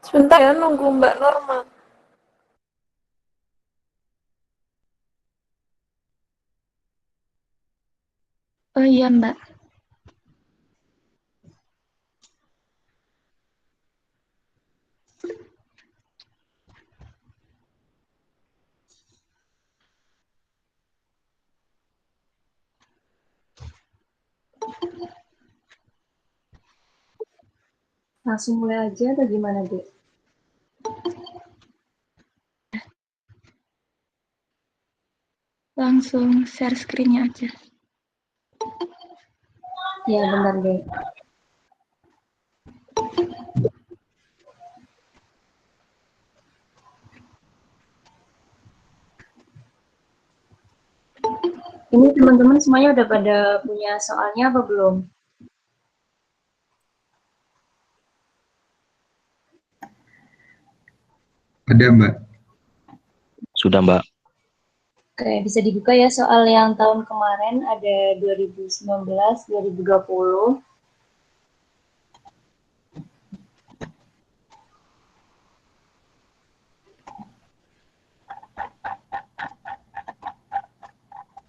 Sebentar ya, nunggu Mbak Norma. Oh iya Mbak, Langsung mulai aja atau gimana, Dek? langsung share screen-nya aja. Ya, bentar, Dek. Ini teman-teman semuanya udah pada punya soalnya apa belum? Ada, Mbak. Sudah, Mbak. Oke, bisa dibuka ya soal yang tahun kemarin ada 2019, 2020.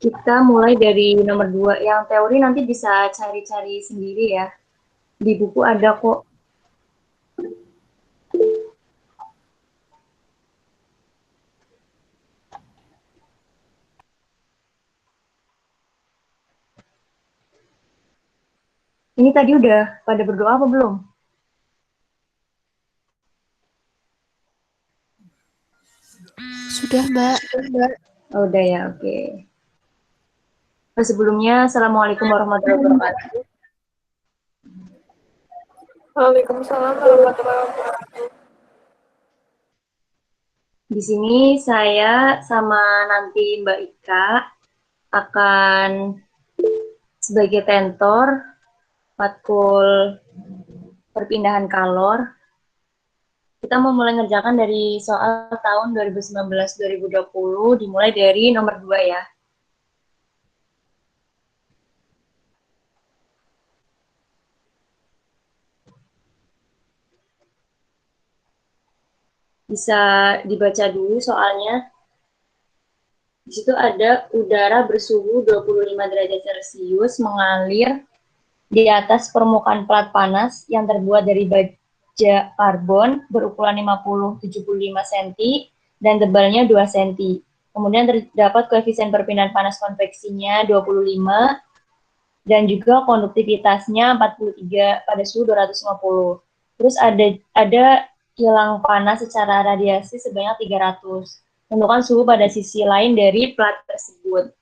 Kita mulai dari nomor 2. Yang teori nanti bisa cari-cari sendiri ya. Di buku ada kok. Ini tadi udah pada berdoa apa belum? Sudah, Mbak. Oh, udah ya, oke. Sebelumnya, Assalamualaikum warahmatullahi wabarakatuh. Waalaikumsalam warahmatullahi wabarakatuh. Di sini saya sama nanti Mbak Ika akan sebagai tentor matkul perpindahan kalor. Kita mau mulai ngerjakan dari soal tahun 2019-2020, dimulai dari nomor 2 ya. Bisa dibaca dulu soalnya. Di situ ada udara bersuhu 25 derajat Celcius mengalir di atas permukaan plat panas yang terbuat dari baja karbon berukuran 50-75 cm dan tebalnya 2 cm. Kemudian terdapat koefisien perpindahan panas konveksinya 25 dan juga konduktivitasnya 43 pada suhu 250. Terus ada kilang panas secara radiasi sebanyak 300. Tentukan suhu pada sisi lain dari plat tersebut.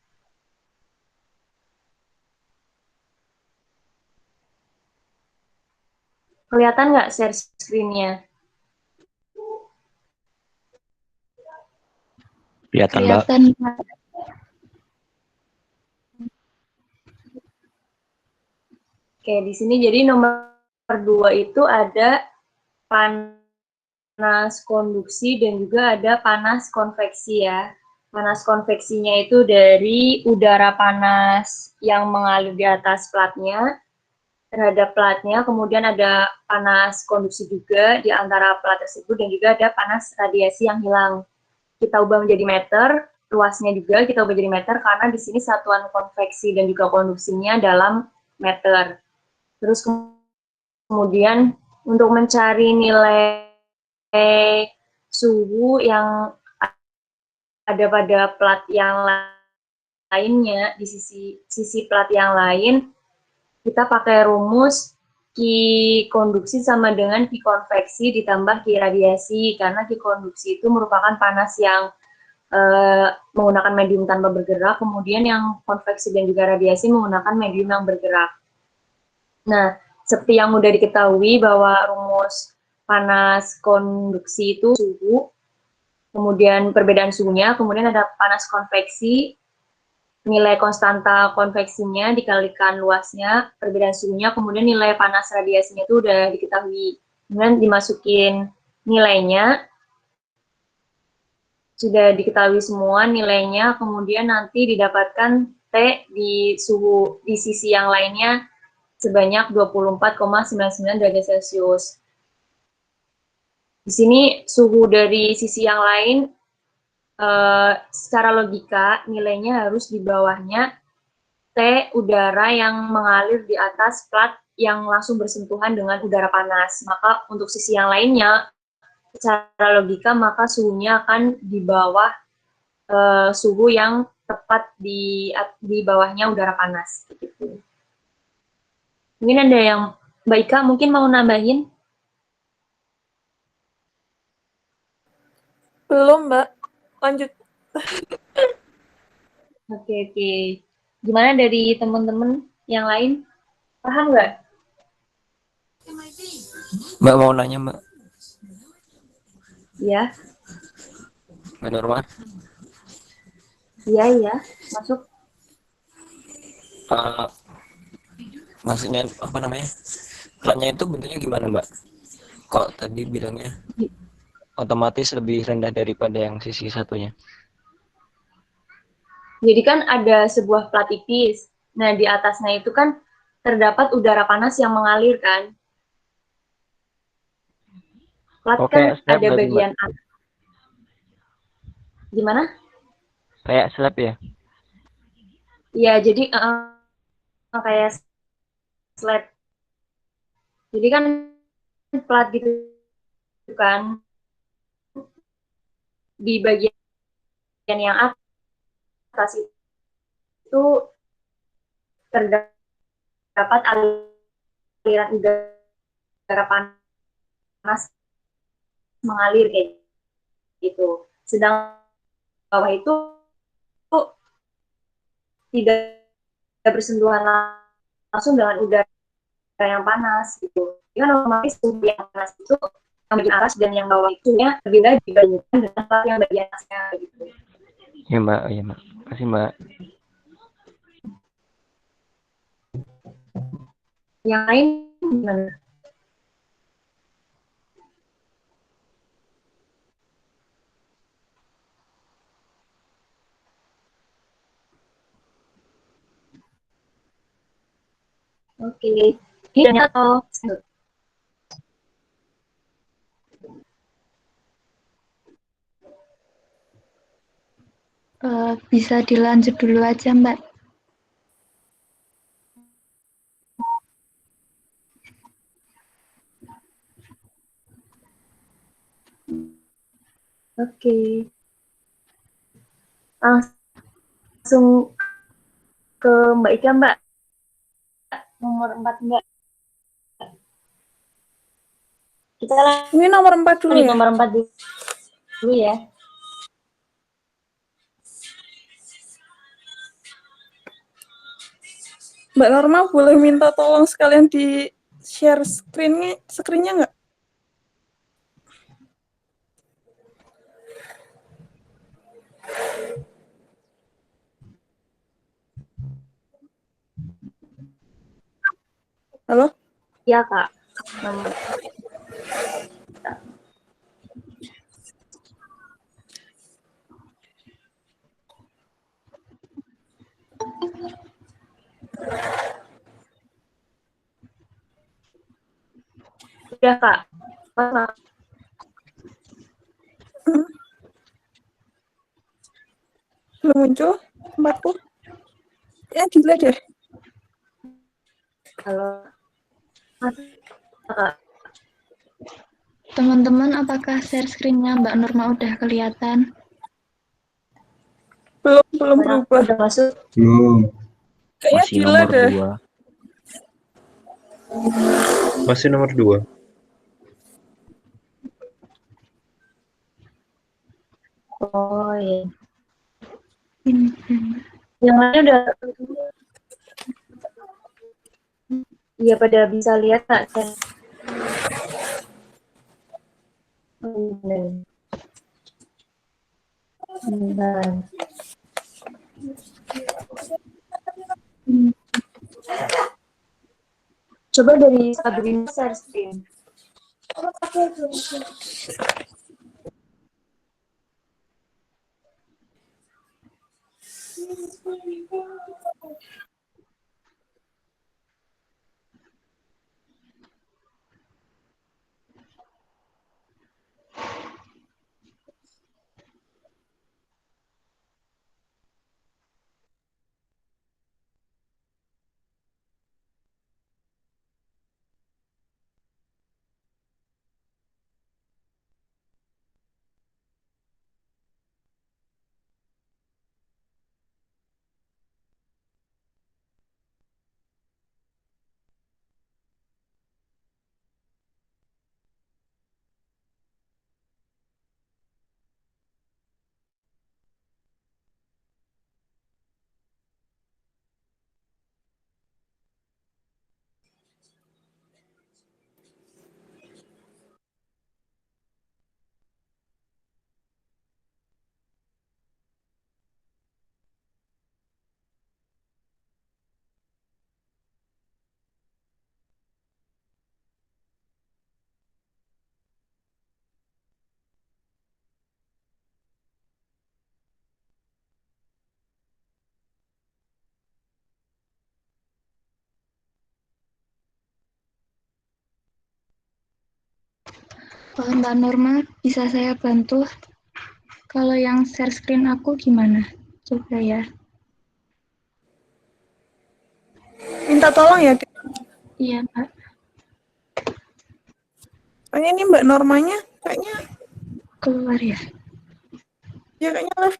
Kelihatan nggak share screen-nya? Kelihatan, Mbak. Kelihatan Mbak. Oke, di sini jadi nomor 2 itu ada panas konduksi dan juga ada panas konveksi ya. Panas konveksinya itu dari udara panas yang mengalir di atas platnya terhadap platnya, kemudian ada panas konduksi juga di antara plat tersebut dan juga ada panas radiasi yang hilang. Kita ubah menjadi meter, luasnya juga kita ubah jadi meter karena di sini satuan konveksi dan juga konduksinya dalam meter. Terus kemudian untuk mencari nilai suhu yang ada pada plat yang lainnya, di sisi plat yang lain, kita pakai rumus Q konduksi sama dengan Q konveksi ditambah Q radiasi, karena Q konduksi itu merupakan panas yang menggunakan medium tanpa bergerak, kemudian yang konveksi dan juga radiasi menggunakan medium yang bergerak. Nah, seperti yang mudah diketahui bahwa rumus panas konduksi itu suhu, kemudian perbedaan suhunya, kemudian ada panas konveksi, nilai konstanta konveksinya dikalikan luasnya, perbedaan suhunya, kemudian nilai panas radiasinya itu udah diketahui. Kemudian dimasukin nilainya, sudah diketahui semua nilainya, kemudian nanti didapatkan T di suhu di sisi yang lainnya sebanyak 24,99 derajat Celcius. Di sini suhu dari sisi yang lain secara logika nilainya harus di bawahnya T udara yang mengalir di atas plat yang langsung bersentuhan dengan udara panas. Maka untuk sisi yang lainnya, secara logika maka suhunya akan di bawah suhu yang tepat di bawahnya udara panas. Gitu. Mungkin ada yang Mbak Ika mungkin mau nambahin? Belum, Mbak. Lanjut. Oke. Gimana dari teman-teman yang lain? Paham nggak? Mbak mau nanya Mbak, Ya, Mbak Norma, iya, masuk. maksudnya apa namanya? Platnya itu bentuknya gimana Mbak? Kok tadi bilangnya otomatis lebih rendah daripada yang sisi satunya? Jadi kan ada sebuah plat tipis. Nah, di atasnya itu kan terdapat udara panas yang mengalir kan. Plat Oh, kan kayak slab ada berarti Mbak? bagian atas. Gimana? Kayak slab ya? Ya, jadi kayak slab. Jadi kan plat gitu kan di bagian yang atas itu terdapat aliran udara panas mengalir kayak gitu. Sedang bawah itu tidak bersentuhan langsung dengan udara yang panas gitu. Kan otomatis suhu yang panas itu yang bagian atas dan yang bawah itu ya lebih rendah dibandingkan dengan yang bagian atasnya gitu. Iya Mbak, iya Mbak. Kasih Mbak. Yang lain gimana? Oke. Ini atau Bisa dilanjut dulu aja, Mbak. oke. Langsung ke Mbak Ika, Mbak. Nomor 4, Mbak. Kita Ini nomor 4 dulu lanjut ya? nomor 4 dulu ya. Mbak Norma boleh minta tolong sekalian di share screen-nya nggak? Halo? Iya, Kak. Nomor. Udah, Kak. Mas, Belum muncul tempatku. Ya, dilihat deh. halo. Mas, Kak. Teman-teman, apakah share screen-nya Mbak Norma udah kelihatan? Belum berubah. Udah masuk? Belum. Kayaknya Masih dilihat nomor deh. 2. Masih nomor 2. Oh, iya. Ini. Yang lain udah iya pada bisa lihat nggak? Bentar. Coba dari Sabrina share screen. Mbak Norma, bisa saya bantu? Kalau yang share screen aku gimana? Coba ya. Minta tolong ya. Iya, Mbak. Kayaknya ini Mbak Normanya kayaknya Keluar ya. ya kayaknya live.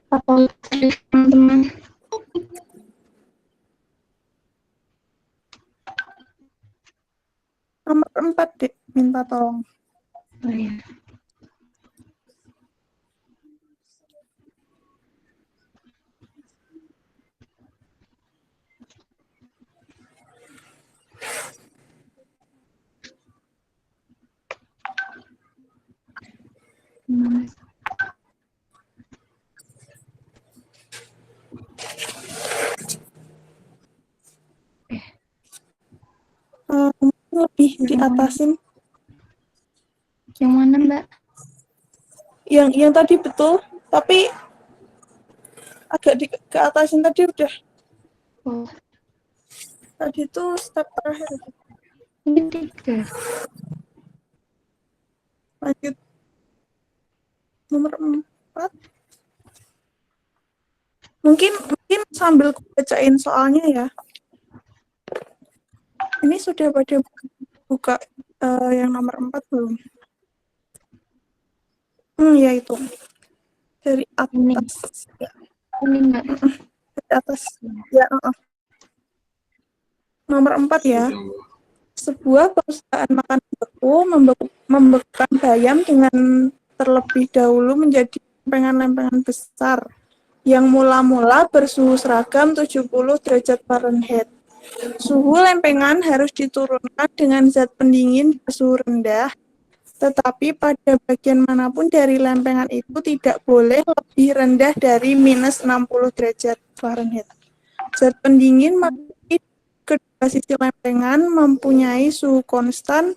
Apa teman-teman? Nomor 4 deh, minta tolong. Oh ya. Lebih diatasin. Yang mana, Mbak? Yang tadi betul, tapi agak ke atasin tadi udah. Oh, Tadi itu step terakhir. ini 3. Lanjut. Nomor 4. Mungkin sambil bacain soalnya ya. Ini sudah pada buka yang nomor 4 belum? Ya itu. Dari atas. Ya, Ini, Mbak. dari atas. Ya, Nomor 4 ya. Sebuah perusahaan makan beku membekukan bayam dengan terlebih dahulu menjadi lempengan-lempengan besar yang mula-mula bersuhu seragam 70 derajat Fahrenheit. Suhu lempengan harus diturunkan dengan zat pendingin bersuhu rendah, tetapi pada bagian manapun dari lempengan itu tidak boleh lebih rendah dari minus 60 derajat Fahrenheit. Zat pendingin kedua sisi lempengan mempunyai suhu konstan,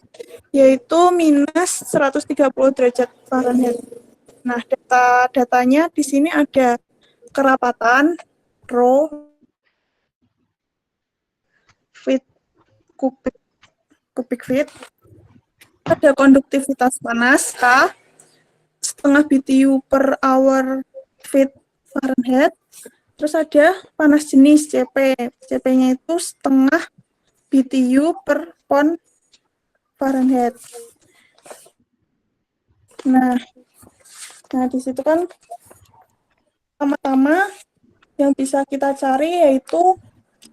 yaitu minus 130 derajat Fahrenheit. Nah, datanya di sini ada kerapatan, rho, feet, kubik feet, ada konduktivitas panas, K, setengah BTU per hour feet Fahrenheit, terus ada panas jenis CP. CP-nya itu setengah BTU per pound Fahrenheit. Nah di situ kan pertama-tama yang bisa kita cari yaitu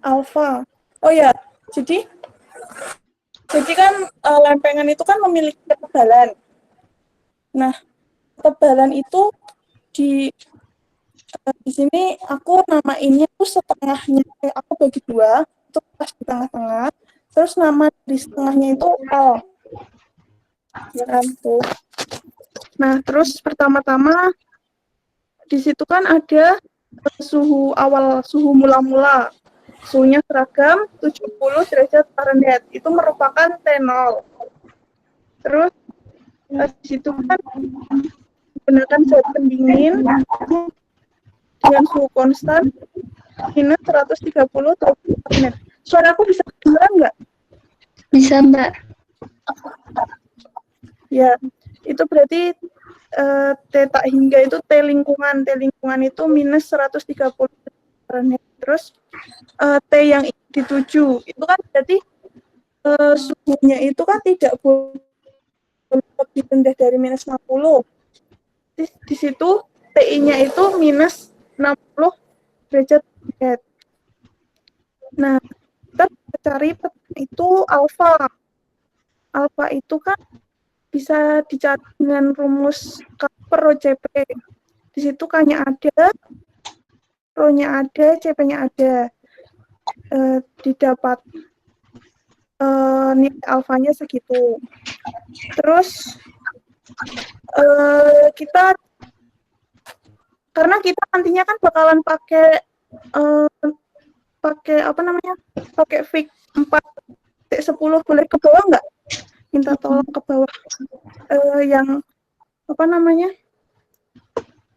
alfa. Oh ya, jadi kan lempengan itu kan memiliki ketebalan. Nah, ketebalan itu di sini aku namainnya tuh setengahnya, aku bagi 2, itu pas di tengah-tengah, terus nama di setengahnya itu L. Ya kan, tuh. Nah, terus pertama-tama di situ kan ada suhu awal, suhu mula-mula. Suhunya seragam 70 derajat Fahrenheit. Itu merupakan T0. Terus di situ kan menggunakan zat pendingin dengan suhu konstan minus 130 derajat Fahrenheit. Suara aku bisa kedengeran nggak? Bisa, Mbak. Ya, itu berarti T hingga itu T lingkungan. T lingkungan itu minus 130 Fahrenheit. Terus T yang dituju, itu kan berarti suhunya itu kan tidak boleh lebih rendah dari minus 60. Di situ TI-nya itu minus 60 derajat Fahrenheit. Nah, kita cari itu alfa. Alfa itu kan bisa dicari dengan rumus K per Rho CP. Di situ K-nya ada, Rho-nya ada, CP-nya ada. Didapat nilai alfanya segitu. Terus kita, karena kita nantinya kan bakalan pakai apa namanya? Pakai fig 4.10, boleh ke bawah nggak? Minta tolong ke bawah yang apa namanya?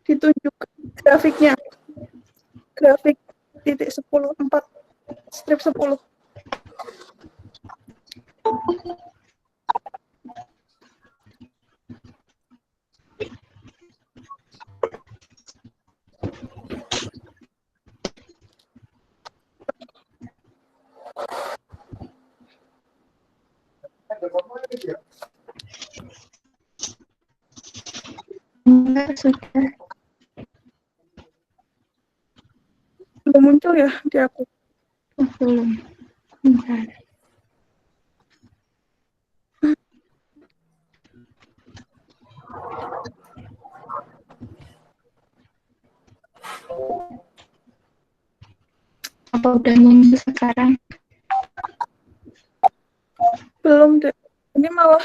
ditunjukkan grafiknya. Grafik titik 10, 4, strip 10. Enggak, sudah. Belum muncul ya di aku. Oh, belum. Bentar. Apa udah muncul sekarang? Belum deh. Ini malah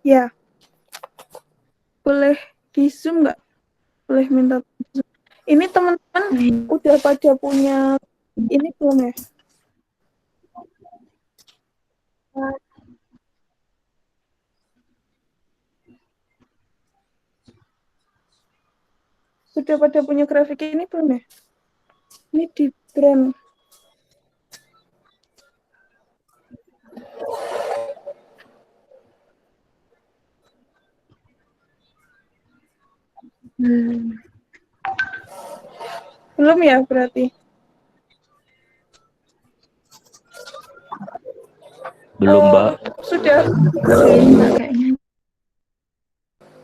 ya. Boleh di zoom nggak? Boleh minta zoom. Ini teman-teman udah pada punya ini belum ya? Sudah pada punya grafik ini belum ya? Ini di brand. Belum ya berarti? Belum, Mbak. Sudah. Enggak kayaknya.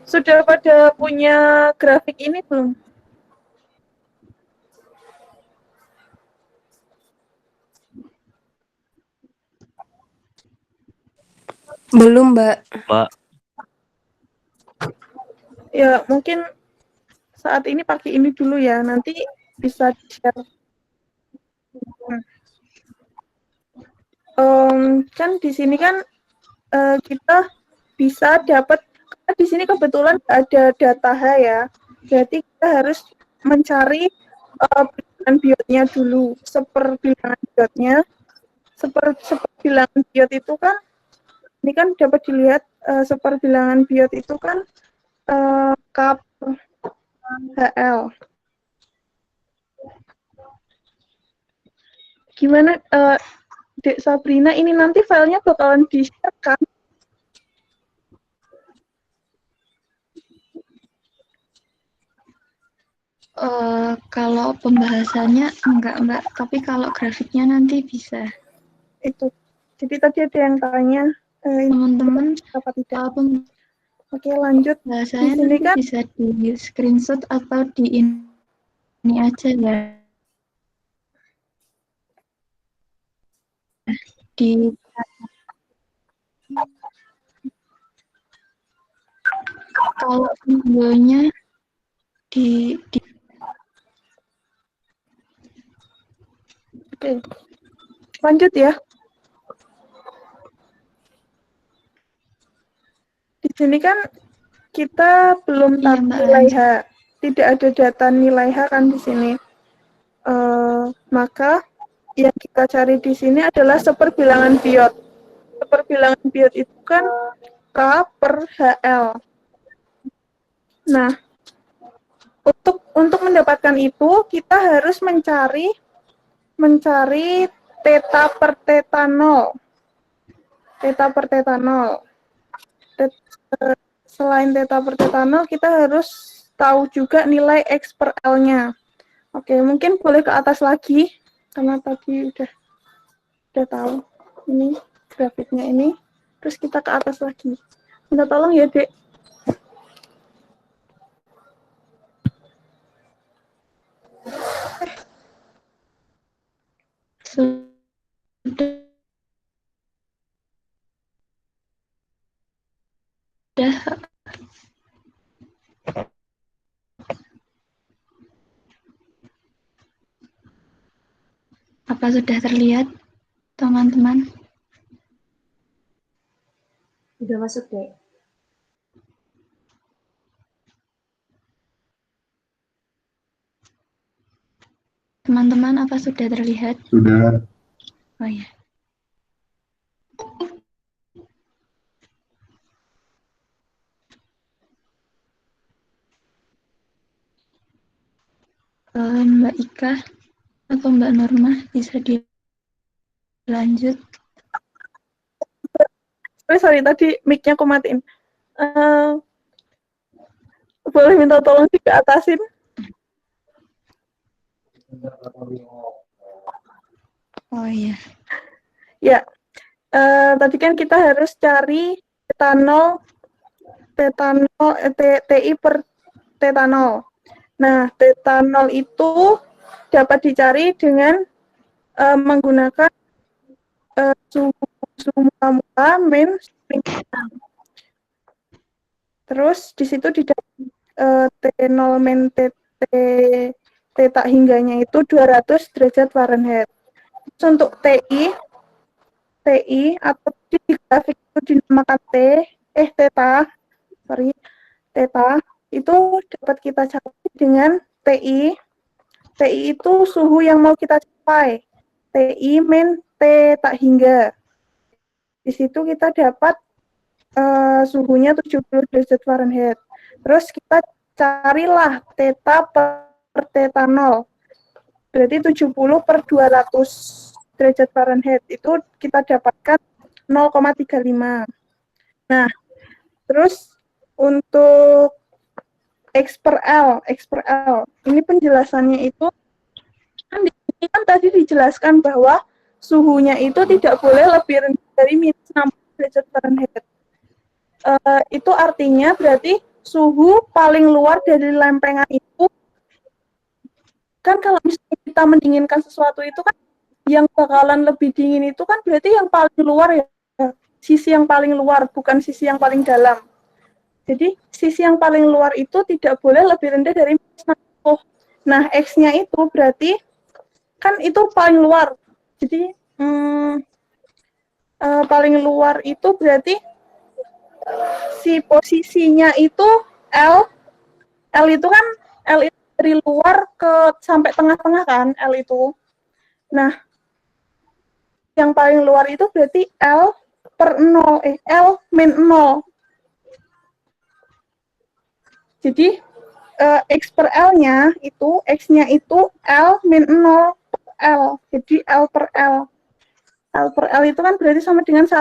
Sudah pada punya grafik ini belum? Belum, Mbak. Mbak, Ya, mungkin saat ini pakai ini dulu ya. Nanti bisa share. Kan di sini kan kita bisa dapat, di sini kebetulan ada data H ya. Berarti kita harus mencari bilangan biotnya dulu. Seperbilangan biotnya, seperbilangan biot itu kan, ini kan dapat dilihat seperbilangan biot itu kan kap HL. Gimana, Dek Sabrina, ini nanti filenya bakalan di-share kan? Kalau pembahasannya enggak, Mbak. Tapi kalau grafiknya nanti bisa. Itu. Jadi tadi ada yang tanya, Teman-teman, apa tidak? Oke, pembahasannya lanjut. Di sini nanti kan bisa di screenshot atau di ini aja ya. Di kalau videonya di oke. Lanjut ya. Di sini kan kita belum Iya, tahu Mbak, nilai H. lanjut. Tidak ada data nilai H kan di sini. Maka yang kita cari di sini adalah seperbilangan biot. Seperbilangan biot itu kan K per HL. Nah, untuk mendapatkan itu kita harus mencari theta per theta 0. Theta per theta 0. Selain theta per theta 0, kita harus tahu juga nilai X per L-nya. Oke, mungkin boleh ke atas lagi, karena tadi udah tahu. Ini grafiknya ini. Terus kita ke atas lagi. Minta tolong ya, Dek. Sudah apa sudah terlihat, teman-teman? Udah masuk deh. Teman-teman, apa sudah terlihat? Sudah. Oh ya. Mbak Ika atau Mbak Norma bisa dilanjut. Sorry, tadi mic-nya aku matiin. Boleh minta tolong diatasin? Oh iya. Ya, tadi kan kita harus cari TI per tetanol. Nah, tetanol itu dapat dicari dengan menggunakan suhu mula min. Terus di situ didapat T0 min T hingganya itu 200 derajat Fahrenheit. Terus untuk TI atau di grafik itu dinamakan theta itu dapat kita capai dengan TI. TI itu suhu yang mau kita capai. TI min T tak hingga. Di situ kita dapat suhunya 70 derajat Fahrenheit. Terus kita carilah theta per tetanol. Berarti 70 per 200 derajat Fahrenheit. Itu kita dapatkan 0,35. Nah, terus untuk X per L. Ini penjelasannya itu kan di sini kan tadi dijelaskan bahwa suhunya itu tidak boleh lebih rendah dari minus 60 derajat Fahrenheit. Itu artinya berarti suhu paling luar dari lempengan itu kan kalau misalnya kita mendinginkan sesuatu itu kan yang bakalan lebih dingin itu kan berarti yang paling luar ya, sisi yang paling luar bukan sisi yang paling dalam. Jadi sisi yang paling luar itu tidak boleh lebih rendah dari minus 60. Nah, X-nya itu berarti kan itu paling luar. Jadi paling luar itu berarti si posisinya itu L itu kan L itu dari luar ke sampai tengah-tengah kan L itu. Nah, yang paling luar itu berarti L per 0, L min 0. Jadi X per L-nya itu, X-nya itu L min 0 per L. Jadi L per L. L per L itu kan berarti sama dengan 1.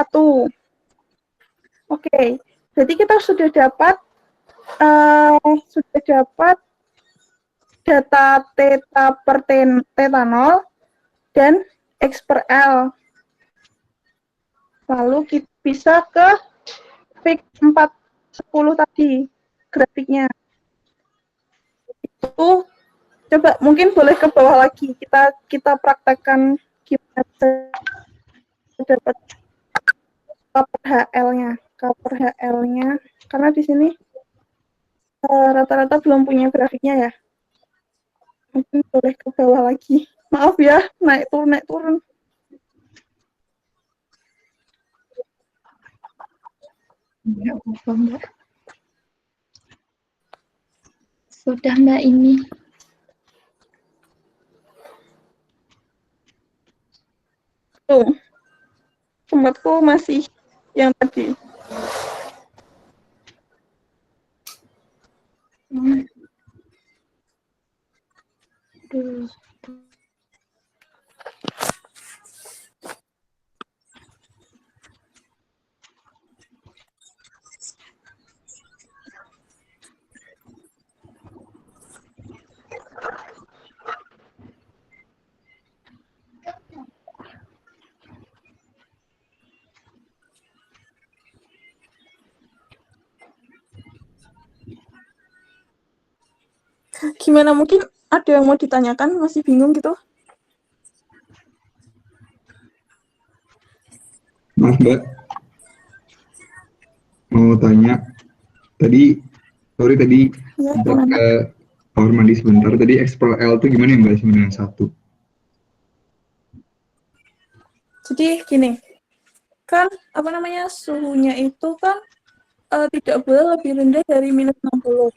Oke, berarti kita sudah dapat data theta per tetanol dan X per L. Lalu kita bisa ke fig 410 tadi grafiknya. Itu coba mungkin boleh ke bawah lagi. Kita praktekkan gimana dapat K per HL-nya. Karena di sini rata-rata belum punya grafiknya ya. Mungkin boleh ke bawah lagi. Maaf ya, naik turun. Enggak apa-apa, Mbak. Sudah, Mbak, ini. Tuh, tempatku masih yang tadi. Aduh. Gimana, mungkin ada yang mau ditanyakan, masih bingung gitu? Maaf Mbak, mau tanya. Tadi Ya, sempat ke kamar mandi sebentar. Tadi X per L itu gimana ya Mbak sebenarnya satu? Jadi gini, kan suhunya itu kan tidak boleh lebih rendah dari minus 60.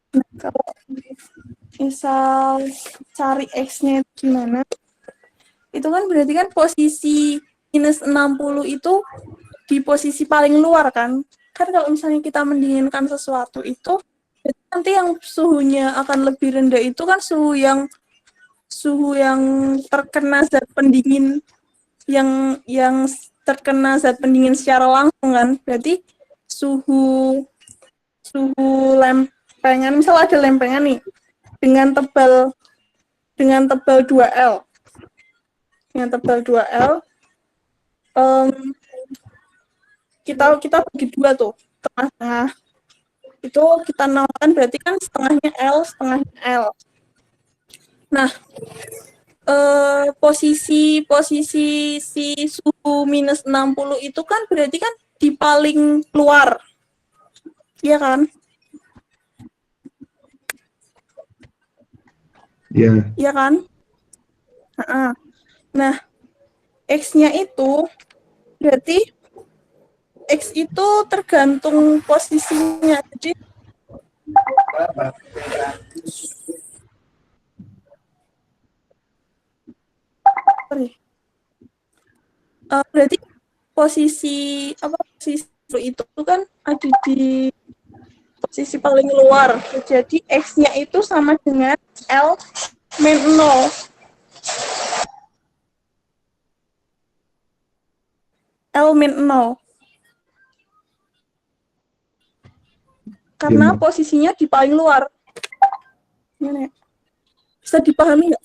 Nah, kalau misal cari X-nya gimana, itu kan berarti kan posisi minus 60 itu di posisi paling luar kan. Kan kalau misalnya kita mendinginkan sesuatu itu, nanti yang suhunya akan lebih rendah itu kan suhu yang terkena zat pendingin, yang terkena zat pendingin secara langsung kan. Berarti suhu lempengan, misal ada lempengan nih dengan tebal 2L. Dengan tebal 2L, kita bagi dua tuh, tengah-tengah. Itu kita namakan berarti kan setengahnya L, setengahnya L. Nah, posisi si suhu minus 60 itu kan berarti kan di paling luar. Iya kan? Iya. Iya kan? Nah, X-nya itu berarti X itu tergantung posisinya. Jadi berarti posisi itu kan ada di posisi paling luar. Jadi X-nya itu sama dengan L min 0. L min 0. Karena posisinya di paling luar. Gimana ya? Bisa dipahami nggak?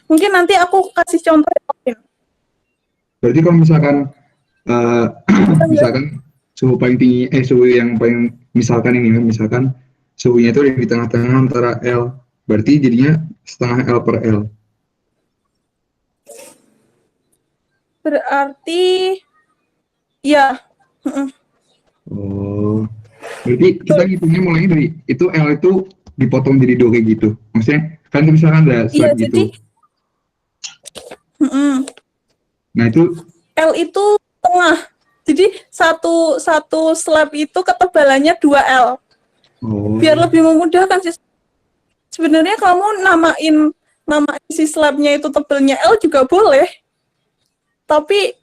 Mungkin nanti aku kasih contoh lain. Berarti kalau misalkan misalkan suhu paling tinggi, suhu yang paling, misalkan suhunya itu di tengah-tengah antara L, berarti jadinya setengah L per L. Berarti ya. Oh, berarti kita ngitungnya mulainya dari itu, L itu dipotong jadi 2 kayak gitu. Maksudnya kan misalkan ada slab gitu. Jadi Nah itu L itu tengah. Jadi satu slab itu ketebalannya 2L. Biar lebih memudahkan sih. Sebenarnya kamu namain si slabnya itu tebelnya L juga boleh. Tapi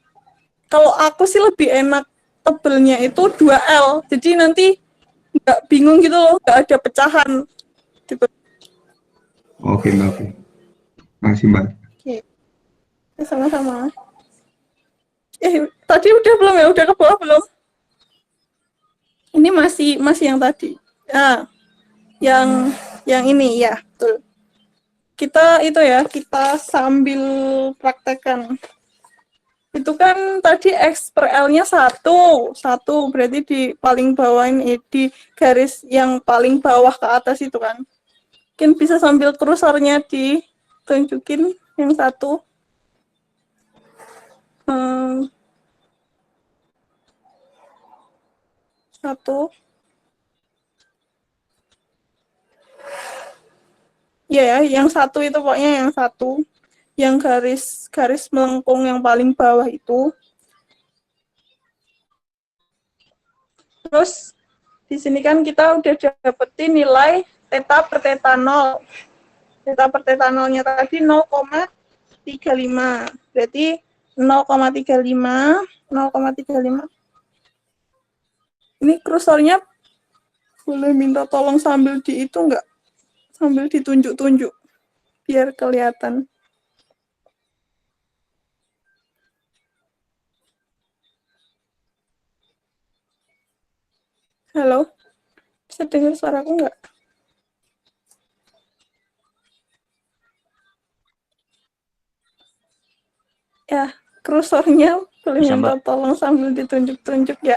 kalau aku sih lebih enak tebelnya itu 2L. Jadi nanti nggak bingung gitu loh, nggak ada pecahan. Gitu. Oke, Mbak. Makasih, Mbak. Oke. Sama-sama. Tadi udah belum ya? Udah ke bawah belum? Ini masih yang tadi. Nah, yang ini ya, betul. Kita sambil praktekkan. Itu kan tadi X per L-nya 1, berarti di paling bawah ini, di garis yang paling bawah ke atas itu kan. Mungkin bisa sambil kursornya ditunjukin yang 1. Ya, yang 1 itu pokoknya yang 1. Yang garis melengkung yang paling bawah itu. Terus di sini kan kita udah dapetin nilai theta per theta 0. Theta per theta 0-nya tadi 0,35. Berarti 0,35. Ini kursornya boleh minta tolong sambil dihitung nggak? Sambil ditunjuk-tunjuk biar kelihatan. Halo, bisa dengar suaraku nggak? Ya, kursornya boleh minta tolong sambil ditunjuk-tunjuk ya.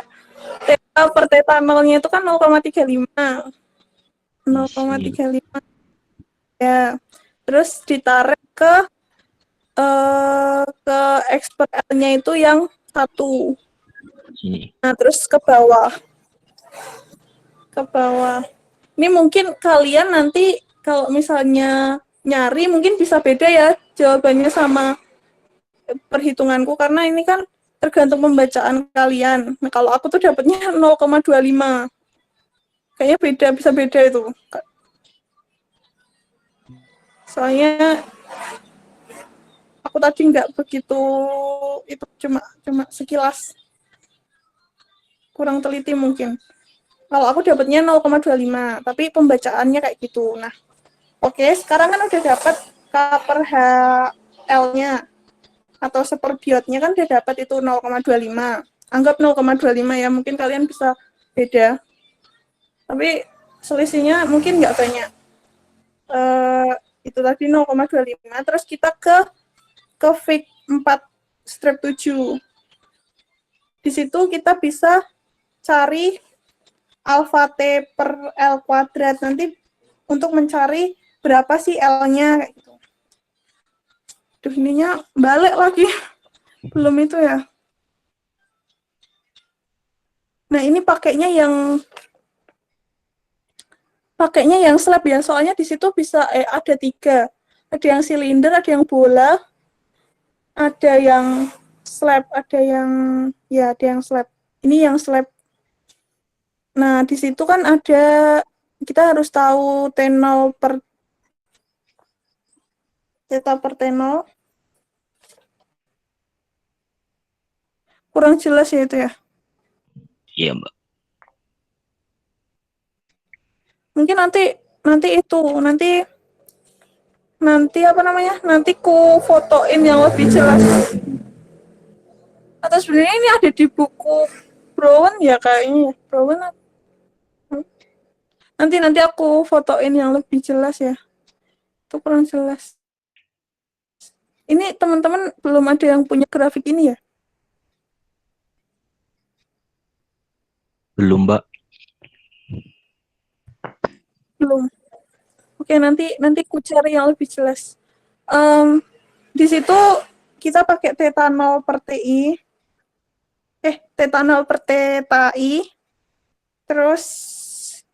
Theta per theta 0-nya itu kan 0,35. 0,35. Ya, terus ditarik ke X per L-nya itu yang 1. Nah, terus ke bawah. Ini mungkin kalian nanti kalau misalnya nyari mungkin bisa beda ya jawabannya sama perhitunganku, karena ini kan tergantung pembacaan kalian. Nah, kalau aku tuh dapatnya 0,25. Kayaknya bisa beda itu. Soalnya aku tadi nggak begitu, itu cuma sekilas, kurang teliti mungkin. Kalau aku dapatnya 0,25, tapi pembacaannya kayak gitu. Nah, oke, sekarang kan udah dapat K per HL-nya atau seperbiotnya kan udah dapat itu 0,25. Anggap 0,25 ya, mungkin kalian bisa beda. Tapi selisihnya mungkin nggak banyak. Itu tadi 0,25. Terus kita ke Fig 4 strip 7. Di situ kita bisa cari alfa T per L kuadrat. Nanti untuk mencari berapa sih L-nya kayak gitu. Duh, ininya balik lagi. Belum itu ya. Nah, ini pakainya slab ya. Soalnya di situ bisa ada 3. Ada yang silinder, ada yang bola, ada yang slab, ada yang slab. Ini yang slab. Nah, di situ kan ada, kita harus tahu T0 per theta per T0. Kurang jelas ya itu ya. Iya, Mbak. Mungkin nanti apa namanya? Nanti ku fotoin yang lebih jelas. Atau sebenarnya ini ada di buku Brown ya kayaknya. Brown. Nanti aku fotoin yang lebih jelas ya. Itu kurang jelas. Ini teman-teman belum ada yang punya grafik ini ya? Belum, Mbak. Belum. Oke, nanti ku cari yang lebih jelas. Di situ kita pakai theta 0 per TI. Theta 0 per theta I. Terus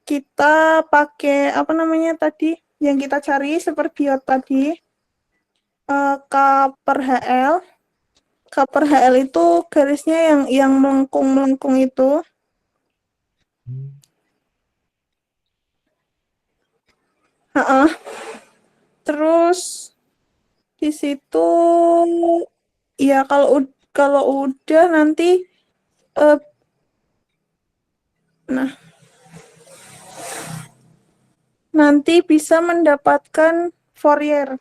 kita pakai apa namanya tadi yang kita cari seperbiot tadi. K per HL. K per HL itu garisnya yang melengkung itu. Terus di situ ya kalau udah nanti nanti bisa mendapatkan Fourier.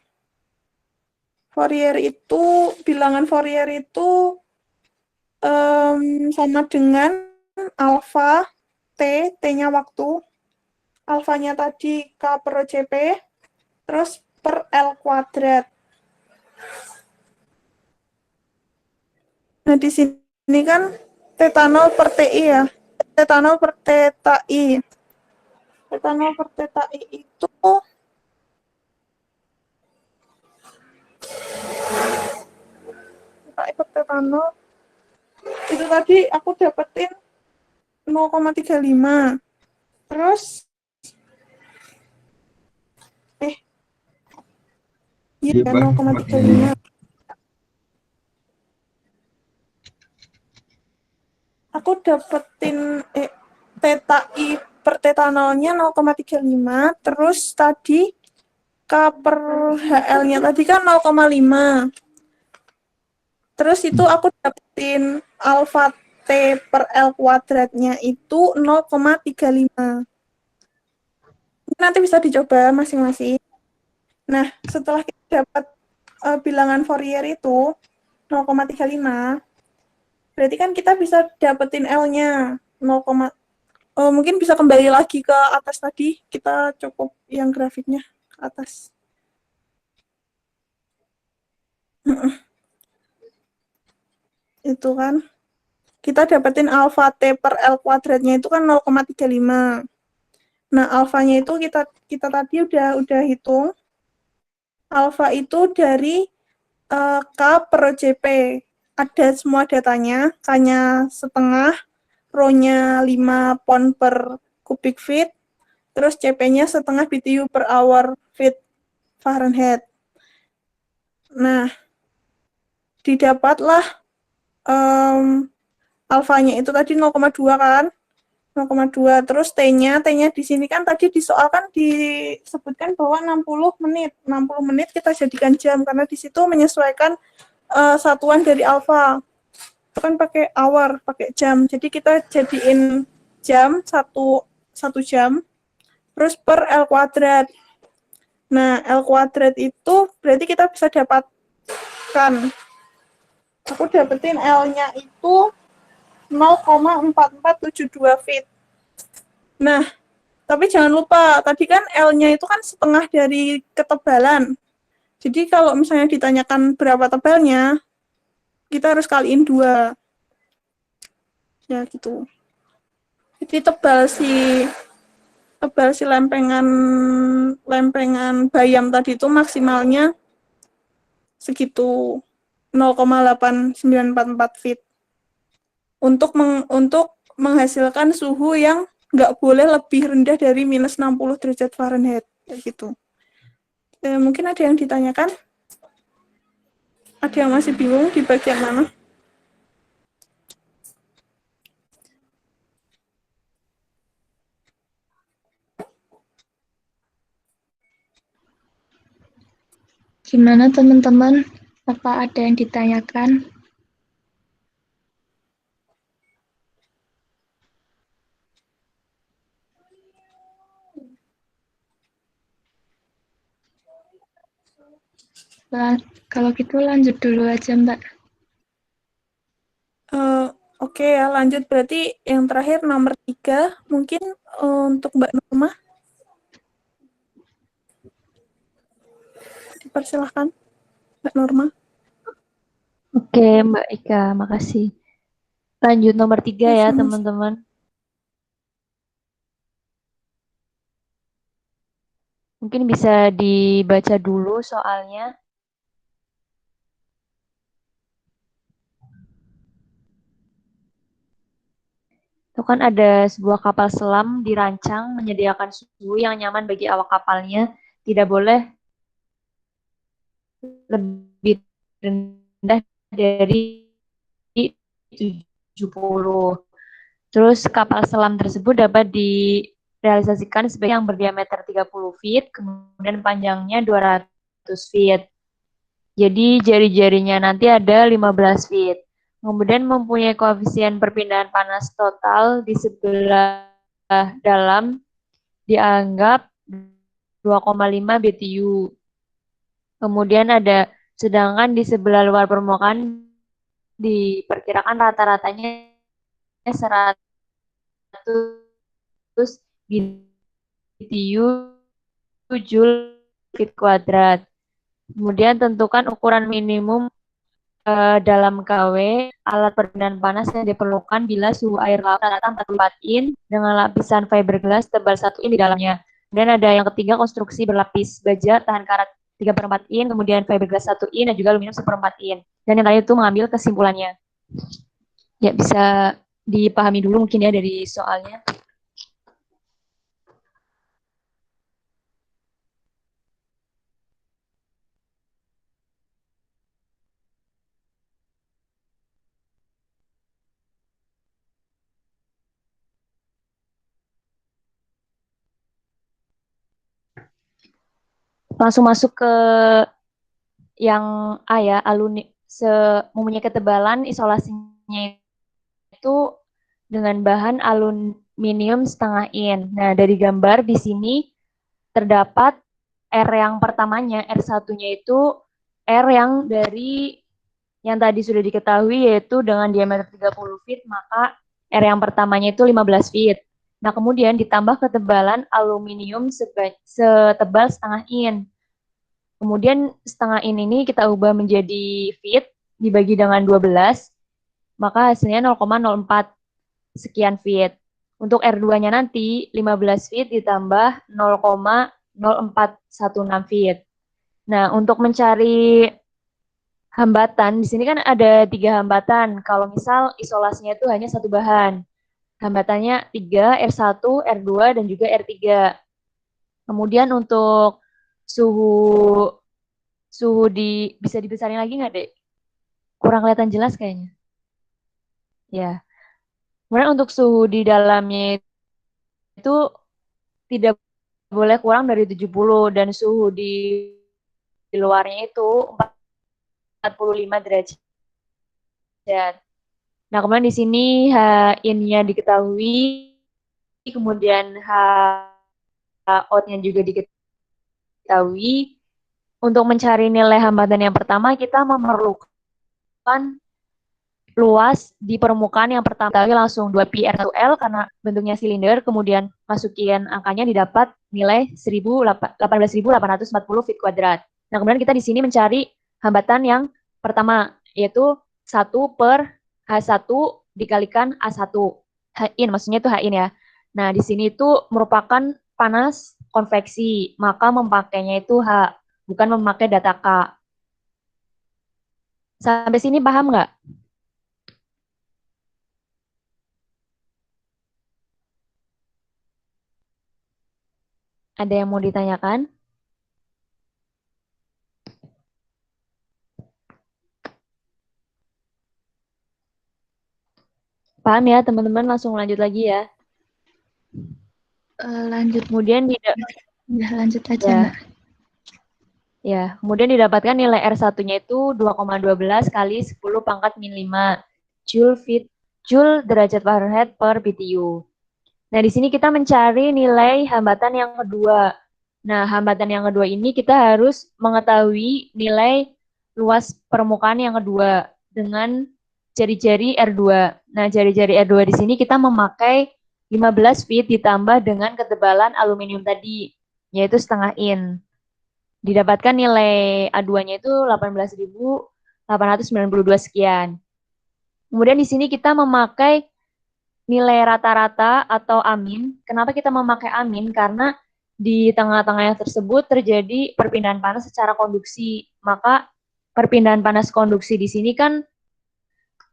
Bilangan Fourier itu sama dengan alfa T-nya waktu, alfanya tadi K per CP, terus per L kuadrat. Nah, di sini kan theta 0 per TI ya. Theta 0 per theta I. Theta 0 per theta I itu theta 0 itu tadi aku dapetin 0,35. Terus iya 0,35. Aku dapetin theta I per theta 0-nya 0,35, terus tadi K per HL-nya tadi kan 0,5. Terus itu aku dapetin alfa T per L kuadratnya itu 0,35. Nanti bisa dicoba masing-masing. Nah, setelah kita dapat bilangan Fourier itu 0,35, berarti kan kita bisa dapetin L-nya 0, mungkin bisa kembali lagi ke atas tadi, kita cukup yang grafiknya ke atas. Itu kan kita dapetin alfa T per L kuadratnya itu kan 0,35. Nah, alfanya itu kita tadi udah hitung. Alfa itu dari K per CP. Ada semua datanya, K-nya setengah, rho-nya 5 pound per cubic feet, terus CP-nya setengah BTU per hour feet Fahrenheit. Nah, didapatlah alfanya itu tadi 0,2 kan. 0,2. Terus T-nya di sini kan tadi di soal kan disebutkan bahwa 60 menit. 60 menit kita jadikan jam karena di situ menyesuaikan satuan dari alfa. Itu kan pakai hour, pakai jam. Jadi kita jadiin jam satu jam terus per L kuadrat. Nah, L kuadrat itu berarti kita bisa dapatkan. Aku dapetin L-nya itu 0,4472 feet. Nah, tapi jangan lupa, tadi kan L-nya itu kan setengah dari ketebalan. Jadi kalau misalnya ditanyakan berapa tebalnya, kita harus kaliin 2. Ya gitu. Jadi tebal si lempengan bayam tadi itu maksimalnya segitu 0,8944 feet. Untuk menghasilkan suhu yang nggak boleh lebih rendah dari minus 60 derajat Fahrenheit. Kayak gitu. Mungkin ada yang ditanyakan? Ada yang masih bingung di bagian mana? Gimana teman-teman? Apa ada yang ditanyakan? Kalau gitu lanjut dulu aja, Mbak. Oke ya, lanjut. Berarti yang terakhir nomor 3, mungkin untuk Mbak Norma. Dipersilahkan, Mbak Norma. Oke, Mbak Ika, makasih. Lanjut nomor 3 ya, teman-teman. Mungkin bisa dibaca dulu soalnya. Itu kan ada sebuah kapal selam dirancang menyediakan suhu yang nyaman bagi awak kapalnya. Tidak boleh lebih rendah dari 70. Terus kapal selam tersebut dapat direalisasikan sebagai yang berdiameter 30 feet, kemudian panjangnya 200 feet. Jadi jari-jarinya nanti ada 15 feet. Kemudian mempunyai koefisien perpindahan panas total di sebelah dalam dianggap 2,5 BTU. Kemudian sedangkan di sebelah luar permukaan diperkirakan rata-ratanya 100 BTU Joule feet kuadrat. Kemudian tentukan ukuran minimum dalam KW alat perpindahan panas yang diperlukan bila suhu air laut rata-rata 44 in dengan lapisan fiberglass tebal 1 in di dalamnya. Dan ada yang ketiga, konstruksi berlapis baja tahan karat 3/4 in, kemudian fiberglass 1 in, dan juga aluminium 1/4 in. Dan yang terakhir itu mengambil kesimpulannya. Ya, bisa dipahami dulu mungkin ya dari soalnya. Langsung masuk ke yang A ya, mempunyai ketebalan isolasinya itu dengan bahan aluminium setengah in. Nah, dari gambar di sini terdapat R yang pertamanya, R1-nya itu R yang tadi sudah diketahui yaitu dengan diameter 30 feet, maka R yang pertamanya itu 15 feet. Nah, kemudian ditambah ketebalan aluminium setebal setengah in. Kemudian setengah in ini kita ubah menjadi feet, dibagi dengan 12, maka hasilnya 0,04 sekian feet. Untuk R2-nya nanti 15 feet ditambah 0,0416 feet. Nah, untuk mencari hambatan, di sini kan ada 3 hambatan. Kalau misal isolasinya itu hanya satu bahan. Hambatannya 3, R1, R2, dan juga R3. Kemudian untuk suhu bisa dibesarin lagi nggak, Dek? Kurang kelihatan jelas kayaknya. Ya. Kemudian untuk suhu di dalamnya itu tidak boleh kurang dari 70 dan suhu di luarnya itu 45 derajat. Nah, kemudian di sini H-in-nya diketahui, kemudian H-out-nya juga diketahui. Untuk mencari nilai hambatan yang pertama, kita memerlukan luas di permukaan yang pertama kali langsung 2πr1L karena bentuknya silinder, kemudian masukin angkanya didapat nilai 18.840 feet kuadrat. Nah, kemudian kita di sini mencari hambatan yang pertama, yaitu 1 per H1 dikalikan A1. H-in, maksudnya itu H-in ya. Nah, di sini itu merupakan panas konveksi, maka memakainya itu H, bukan memakai data K. Sampai sini paham nggak? Ada yang mau ditanyakan? Paham ya, teman-teman, langsung lanjut lagi ya. Lanjut. Kemudian Ya, lanjut aja, Ya. Mbak. Ya, kemudian didapatkan nilai R1-nya itu 2,12 kali 10 pangkat min 5 Joule derajat Fahrenheit per BTU. Nah, di sini kita mencari nilai hambatan yang kedua. Nah, hambatan yang kedua ini kita harus mengetahui nilai luas permukaan yang kedua dengan jari-jari R2. Nah, jari-jari R2 di sini kita memakai 15 feet ditambah dengan ketebalan aluminium tadi, yaitu setengah in. Didapatkan nilai A2-nya itu 18.892 sekian. Kemudian di sini kita memakai nilai rata-rata atau amin. Kenapa kita memakai amin? Karena di tengah-tengah tersebut terjadi perpindahan panas secara konduksi. Maka perpindahan panas konduksi di sini kan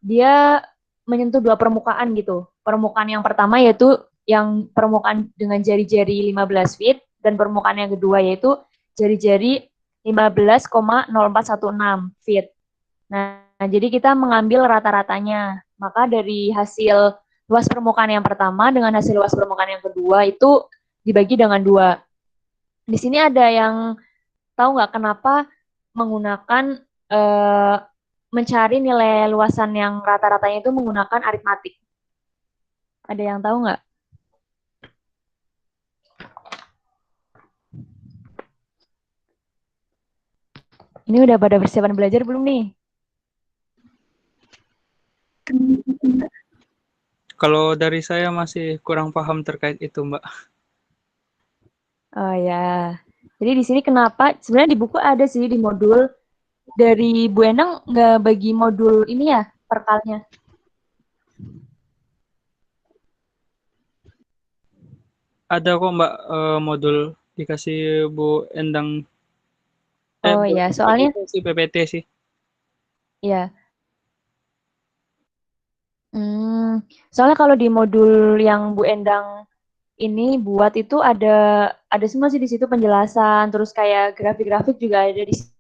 dia menyentuh dua permukaan gitu. Permukaan yang pertama yaitu yang permukaan dengan jari-jari 15 feet dan permukaan yang kedua yaitu jari-jari 15,0416 feet. Nah, jadi kita mengambil rata-ratanya. Maka dari hasil luas permukaan yang pertama dengan hasil luas permukaan yang kedua itu dibagi dengan 2. Di sini ada yang tahu nggak kenapa menggunakan mencari nilai luasan yang rata-ratanya itu menggunakan aritmatik? Ada yang tahu nggak? Ini udah pada persiapan belajar belum nih? Kalau dari saya masih kurang paham terkait itu, Mbak. Oh ya. Jadi di sini kenapa? Sebenarnya di buku ada sih di modul. Dari Bu Endang nggak bagi modul ini ya, perkalnya? Ada kok, Mbak, modul dikasih Bu Endang. Oh ya, soalnya PPT sih. ya. Soalnya kalau di modul yang Bu Endang ini buat itu ada semua sih di situ penjelasan, terus kayak grafik-grafik juga ada di situ.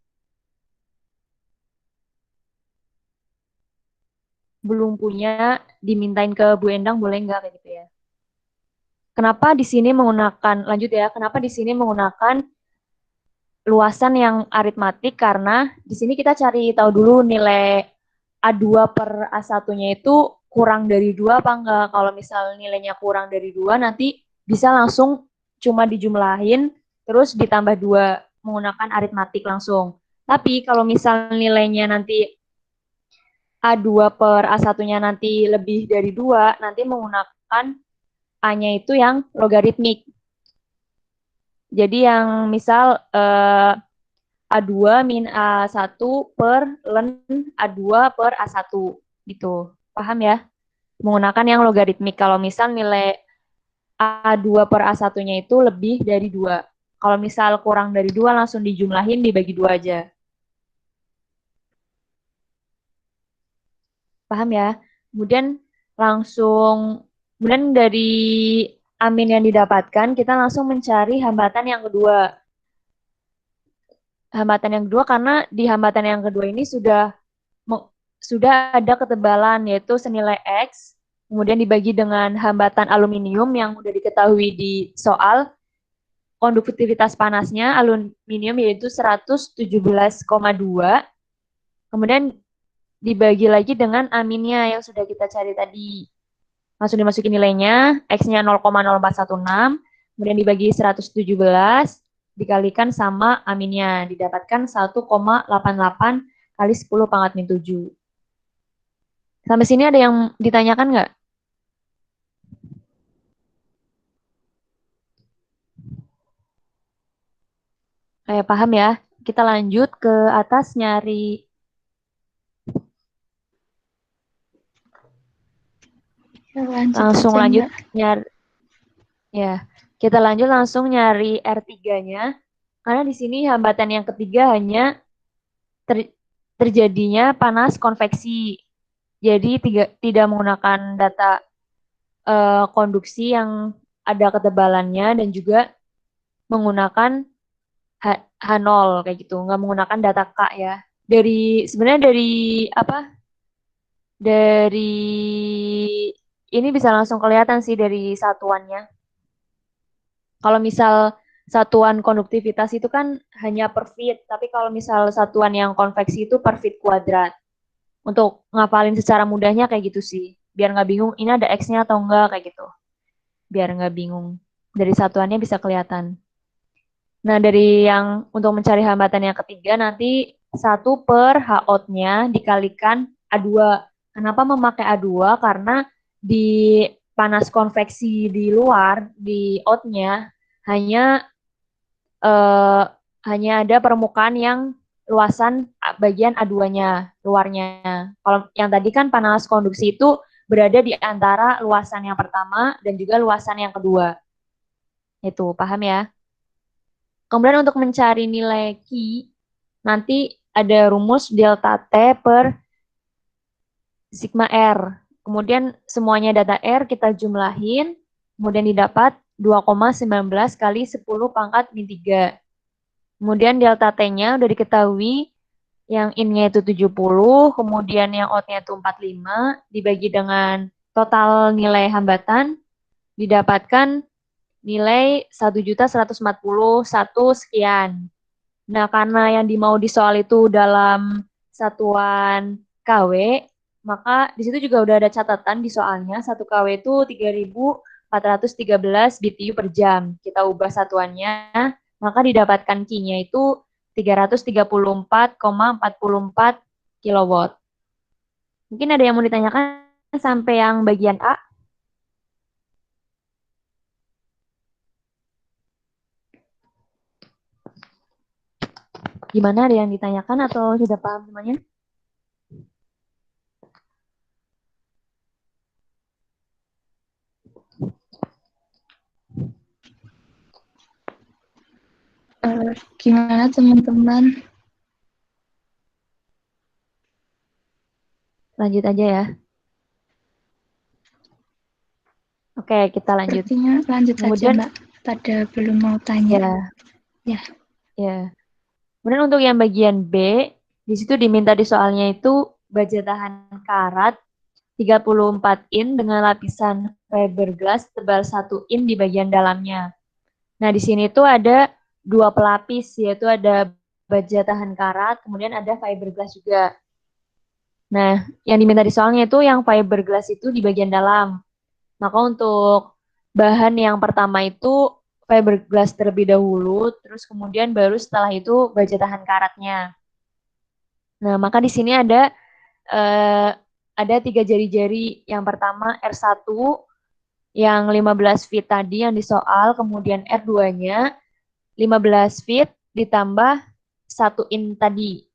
Belum punya, dimintain ke Bu Endang boleh nggak kayak gitu ya. Kenapa di sini menggunakan, lanjut ya, kenapa di sini menggunakan luasan yang aritmatik? Karena di sini kita cari tahu dulu nilai A2 per A1-nya itu kurang dari 2 apa enggak. Kalau misal nilainya kurang dari 2, nanti bisa langsung cuma dijumlahin, terus ditambah 2, menggunakan aritmatik langsung. Tapi kalau misal nilainya nanti A2 per A1-nya nanti lebih dari 2, nanti menggunakan A-nya itu yang logaritmik. Jadi yang misal A2 min A1 per ln A2 per A1 gitu. Paham ya? Menggunakan yang logaritmik. Kalau misal nilai A2 per A1-nya itu lebih dari 2. Kalau misal kurang dari 2 langsung dijumlahin dibagi 2 aja. Paham ya? Kemudian dari amin yang didapatkan, kita langsung mencari hambatan yang kedua. Hambatan yang kedua karena di hambatan yang kedua ini sudah ada ketebalan yaitu senilai X kemudian dibagi dengan hambatan aluminium yang udah diketahui di soal. Konduktivitas panasnya aluminium yaitu 117,2. Kemudian dibagi lagi dengan aminnya yang sudah kita cari tadi. Langsung dimasukin nilainya, X-nya 0,0416, kemudian dibagi 117, dikalikan sama aminnya, didapatkan 1,88 kali 10 pangkat min 7. Sampai sini ada yang ditanyakan nggak? Paham ya? Kita lanjut ke atas nyari. Langsung lanjut nyari. Ya, kita lanjut langsung nyari R3-nya. Karena di sini hambatan yang ketiga hanya terjadinya panas konveksi. Jadi tidak menggunakan data konduksi yang ada ketebalannya dan juga menggunakan H0 kayak gitu, nggak menggunakan data K ya. Sebenarnya dari apa? Dari ini bisa langsung kelihatan sih dari satuannya. Kalau misal satuan konduktivitas itu kan hanya per feet, tapi kalau misal satuan yang konveksi itu per feet kuadrat. Untuk ngapalin secara mudahnya kayak gitu sih, biar nggak bingung ini ada X-nya atau enggak kayak gitu. Biar nggak bingung. Dari satuannya bisa kelihatan. Nah, dari yang untuk mencari hambatan yang ketiga nanti 1 per H-out-nya dikalikan A2. Kenapa memakai A2? Karena di panas konveksi di luar, di out-nya, hanya ada permukaan yang luasan bagian A2-nya, luarnya. Kalau yang tadi kan panas konduksi itu berada di antara luasan yang pertama dan juga luasan yang kedua. Itu, paham ya? Kemudian untuk mencari nilai Q, nanti ada rumus delta T per sigma R. Kemudian semuanya data R kita jumlahin, kemudian didapat 2,19 kali 10 pangkat min 3. Kemudian delta T-nya udah diketahui, yang in-nya itu 70, kemudian yang out-nya itu 45, dibagi dengan total nilai hambatan, didapatkan nilai 1.141 sekian. Nah, karena yang dimau di soal itu dalam satuan KW, maka di situ juga udah ada catatan di soalnya, 1 KW itu 3.413 BTU per jam. Kita ubah satuannya, maka didapatkan Q-nya itu 334,44 kilowatt. Mungkin ada yang mau ditanyakan sampai yang bagian A? Gimana, ada yang ditanyakan atau sudah paham semuanya? Gimana teman-teman? Lanjut aja ya. Oke, kita lanjut. Sepertinya lanjut Kemudian, saja, Mbak. Pada belum mau tanya. Ya. Kemudian untuk yang bagian B, di situ diminta di soalnya itu baja tahan karat 34 in dengan lapisan fiberglass tebal 1 in di bagian dalamnya. Nah, di sini tuh ada 2 pelapis, yaitu ada baja tahan karat, kemudian ada fiberglass juga. Nah, yang diminta di soalnya itu yang fiberglass itu di bagian dalam. Maka untuk bahan yang pertama itu fiberglass terlebih dahulu, terus kemudian baru setelah itu baja tahan karatnya. Nah, maka di sini ada 3 jari-jari. Yang pertama R1 yang 15 feet tadi yang disoal, kemudian R2-nya 15 feet ditambah 1 in tadi.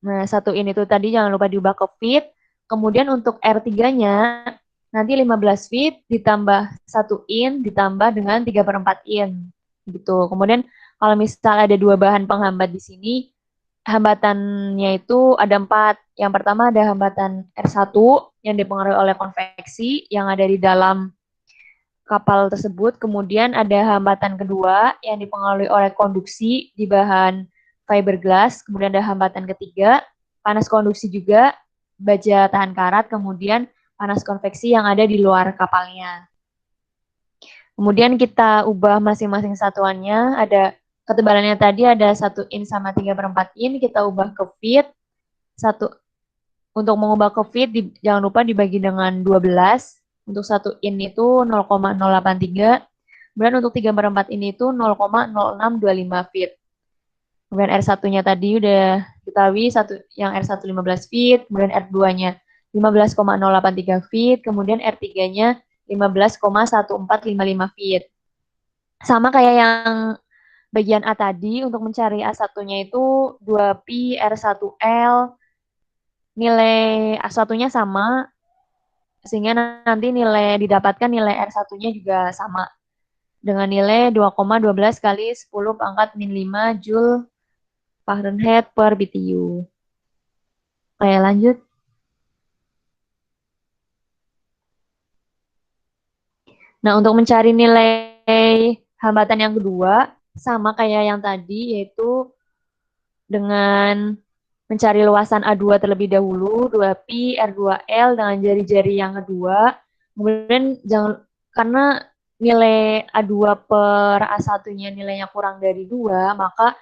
Nah, 1 in itu tadi jangan lupa diubah ke feet. Kemudian untuk R3-nya nanti 15 feet ditambah 1 in ditambah dengan 3/4 in. Gitu. Kemudian kalau misal ada 2 bahan penghambat di sini, hambatannya itu ada 4. Yang pertama ada hambatan R1 yang dipengaruhi oleh konveksi yang ada di dalam kapal tersebut. Kemudian ada hambatan kedua yang dipengaruhi oleh konduksi di bahan fiberglass. Kemudian ada hambatan ketiga, panas konduksi juga, baja tahan karat. Kemudian panas konveksi yang ada di luar kapalnya. Kemudian kita ubah masing-masing satuannya, ada ketebalannya tadi ada 1 in sama 3/4 in, kita ubah ke feet. Untuk mengubah ke feet, jangan lupa dibagi dengan 12. Untuk 1 in itu 0,083, kemudian untuk 3/4 in itu 0,0625 feet. Kemudian R1-nya tadi udah diketahui, yang R1 15 feet, kemudian R2-nya 15,083 feet, kemudian R3-nya 15,1455 feet. Sama kayak yang bagian A tadi, untuk mencari A1-nya itu 2Pi R1L, nilai A1-nya sama, sehingga nanti didapatkan nilai R1-nya juga sama, dengan nilai 2,12 kali 10⁻⁻5 Joule Fahrenheit per BTU. Oke, lanjut. Nah, untuk mencari nilai hambatan yang kedua, sama kayak yang tadi, yaitu dengan mencari luasan A2 terlebih dahulu, 2Pi R2L dengan jari-jari yang kedua. Kemudian karena nilai A2 per A1-nya nilainya kurang dari 2, maka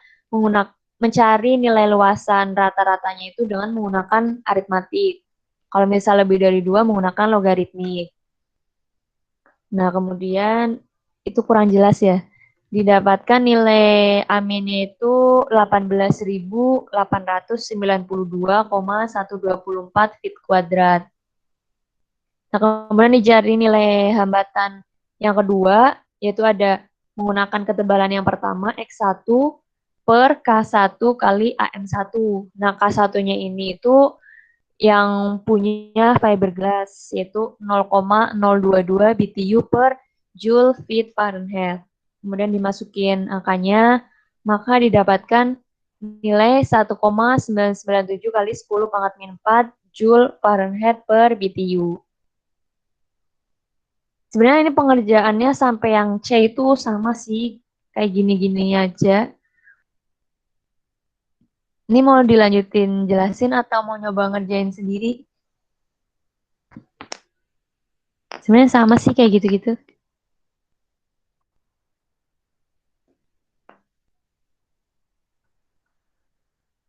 mencari nilai luasan rata-ratanya itu dengan menggunakan aritmatik. Kalau misal lebih dari 2, menggunakan logaritmik. Nah, kemudian itu kurang jelas ya. Didapatkan nilai aminnya itu 18.892,124 feet kuadrat. Nah, kemudian dicari nilai hambatan yang kedua, yaitu ada menggunakan ketebalan yang pertama, X1 per K1 kali AM1. Nah, K1-nya ini itu yang punya fiberglass, yaitu 0,022 BTU per Joule feet Fahrenheit. Kemudian dimasukin angkanya, maka didapatkan nilai 1,997 kali 10⁻⁴ Joule Fahrenheit per BTU. Sebenarnya ini pengerjaannya sampai yang C itu sama sih, kayak gini-gini aja. Ini mau dilanjutin jelasin atau mau nyoba ngerjain sendiri? Sebenarnya sama sih kayak gitu-gitu.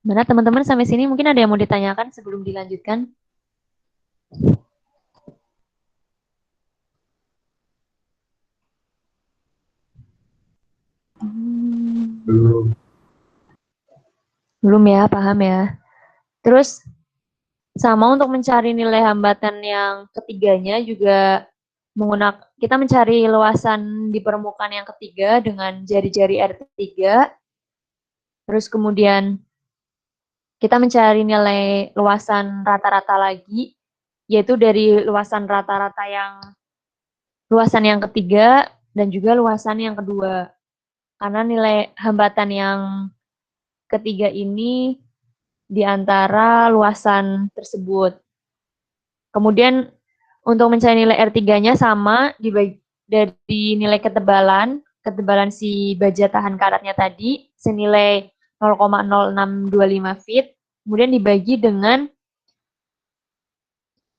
Mana teman-teman sampai sini mungkin ada yang mau ditanyakan sebelum dilanjutkan? Belum ya, paham ya. Terus sama untuk mencari nilai hambatan yang ketiganya juga kita mencari luasan di permukaan yang ketiga dengan jari-jari R3. Terus kemudian kita mencari nilai luasan rata-rata lagi, yaitu dari luasan rata-rata luasan yang ketiga dan juga luasan yang kedua. Karena nilai hambatan yang ketiga ini di antara luasan tersebut. Kemudian untuk mencari nilai R3-nya sama dari nilai ketebalan si baja tahan karatnya tadi senilai 0,0625 feet, kemudian dibagi dengan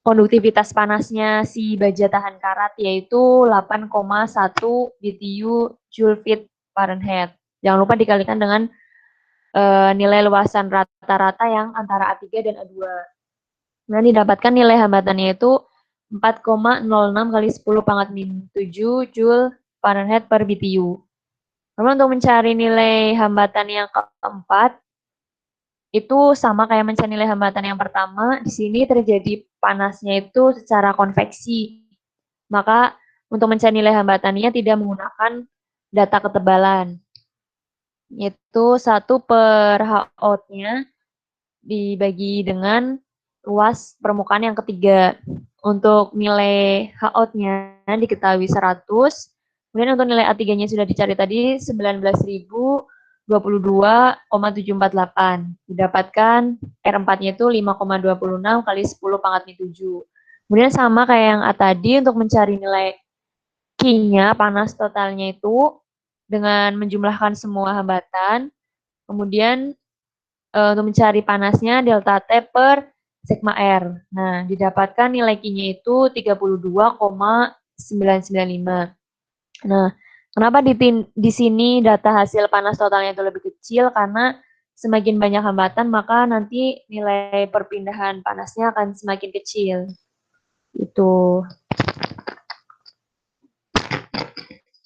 konduktivitas panasnya si baja tahan karat, yaitu 8,1 BTU Joule feet Fahrenheit. Jangan lupa dikalikan dengan nilai luasan rata-rata yang antara A3 dan A2. Kemudian didapatkan nilai hambatannya itu 4,06 kali 10⁻⁷ Joule Fahrenheit per BTU. Kemudian untuk mencari nilai hambatan yang keempat, itu sama kayak mencari nilai hambatan yang pertama. Di sini terjadi panasnya itu secara konveksi. Maka untuk mencari nilai hambatannya tidak menggunakan data ketebalan. Yaitu 1 per H-out-nya dibagi dengan luas permukaan yang ketiga. Untuk nilai H-out-nya diketahui 100. Kemudian untuk nilai A3-nya sudah dicari tadi 19.022,748. Didapatkan R4-nya itu 5,26 kali 10⁻⁷. Kemudian sama kayak yang A tadi, untuk mencari nilai Q-nya, panas totalnya itu dengan menjumlahkan semua hambatan. Kemudian untuk mencari panasnya delta T per sigma R. Nah, didapatkan nilai Q-nya itu 32,995. Nah, kenapa di sini data hasil panas totalnya itu lebih kecil? Karena semakin banyak hambatan, maka nanti nilai perpindahan panasnya akan semakin kecil. Itu.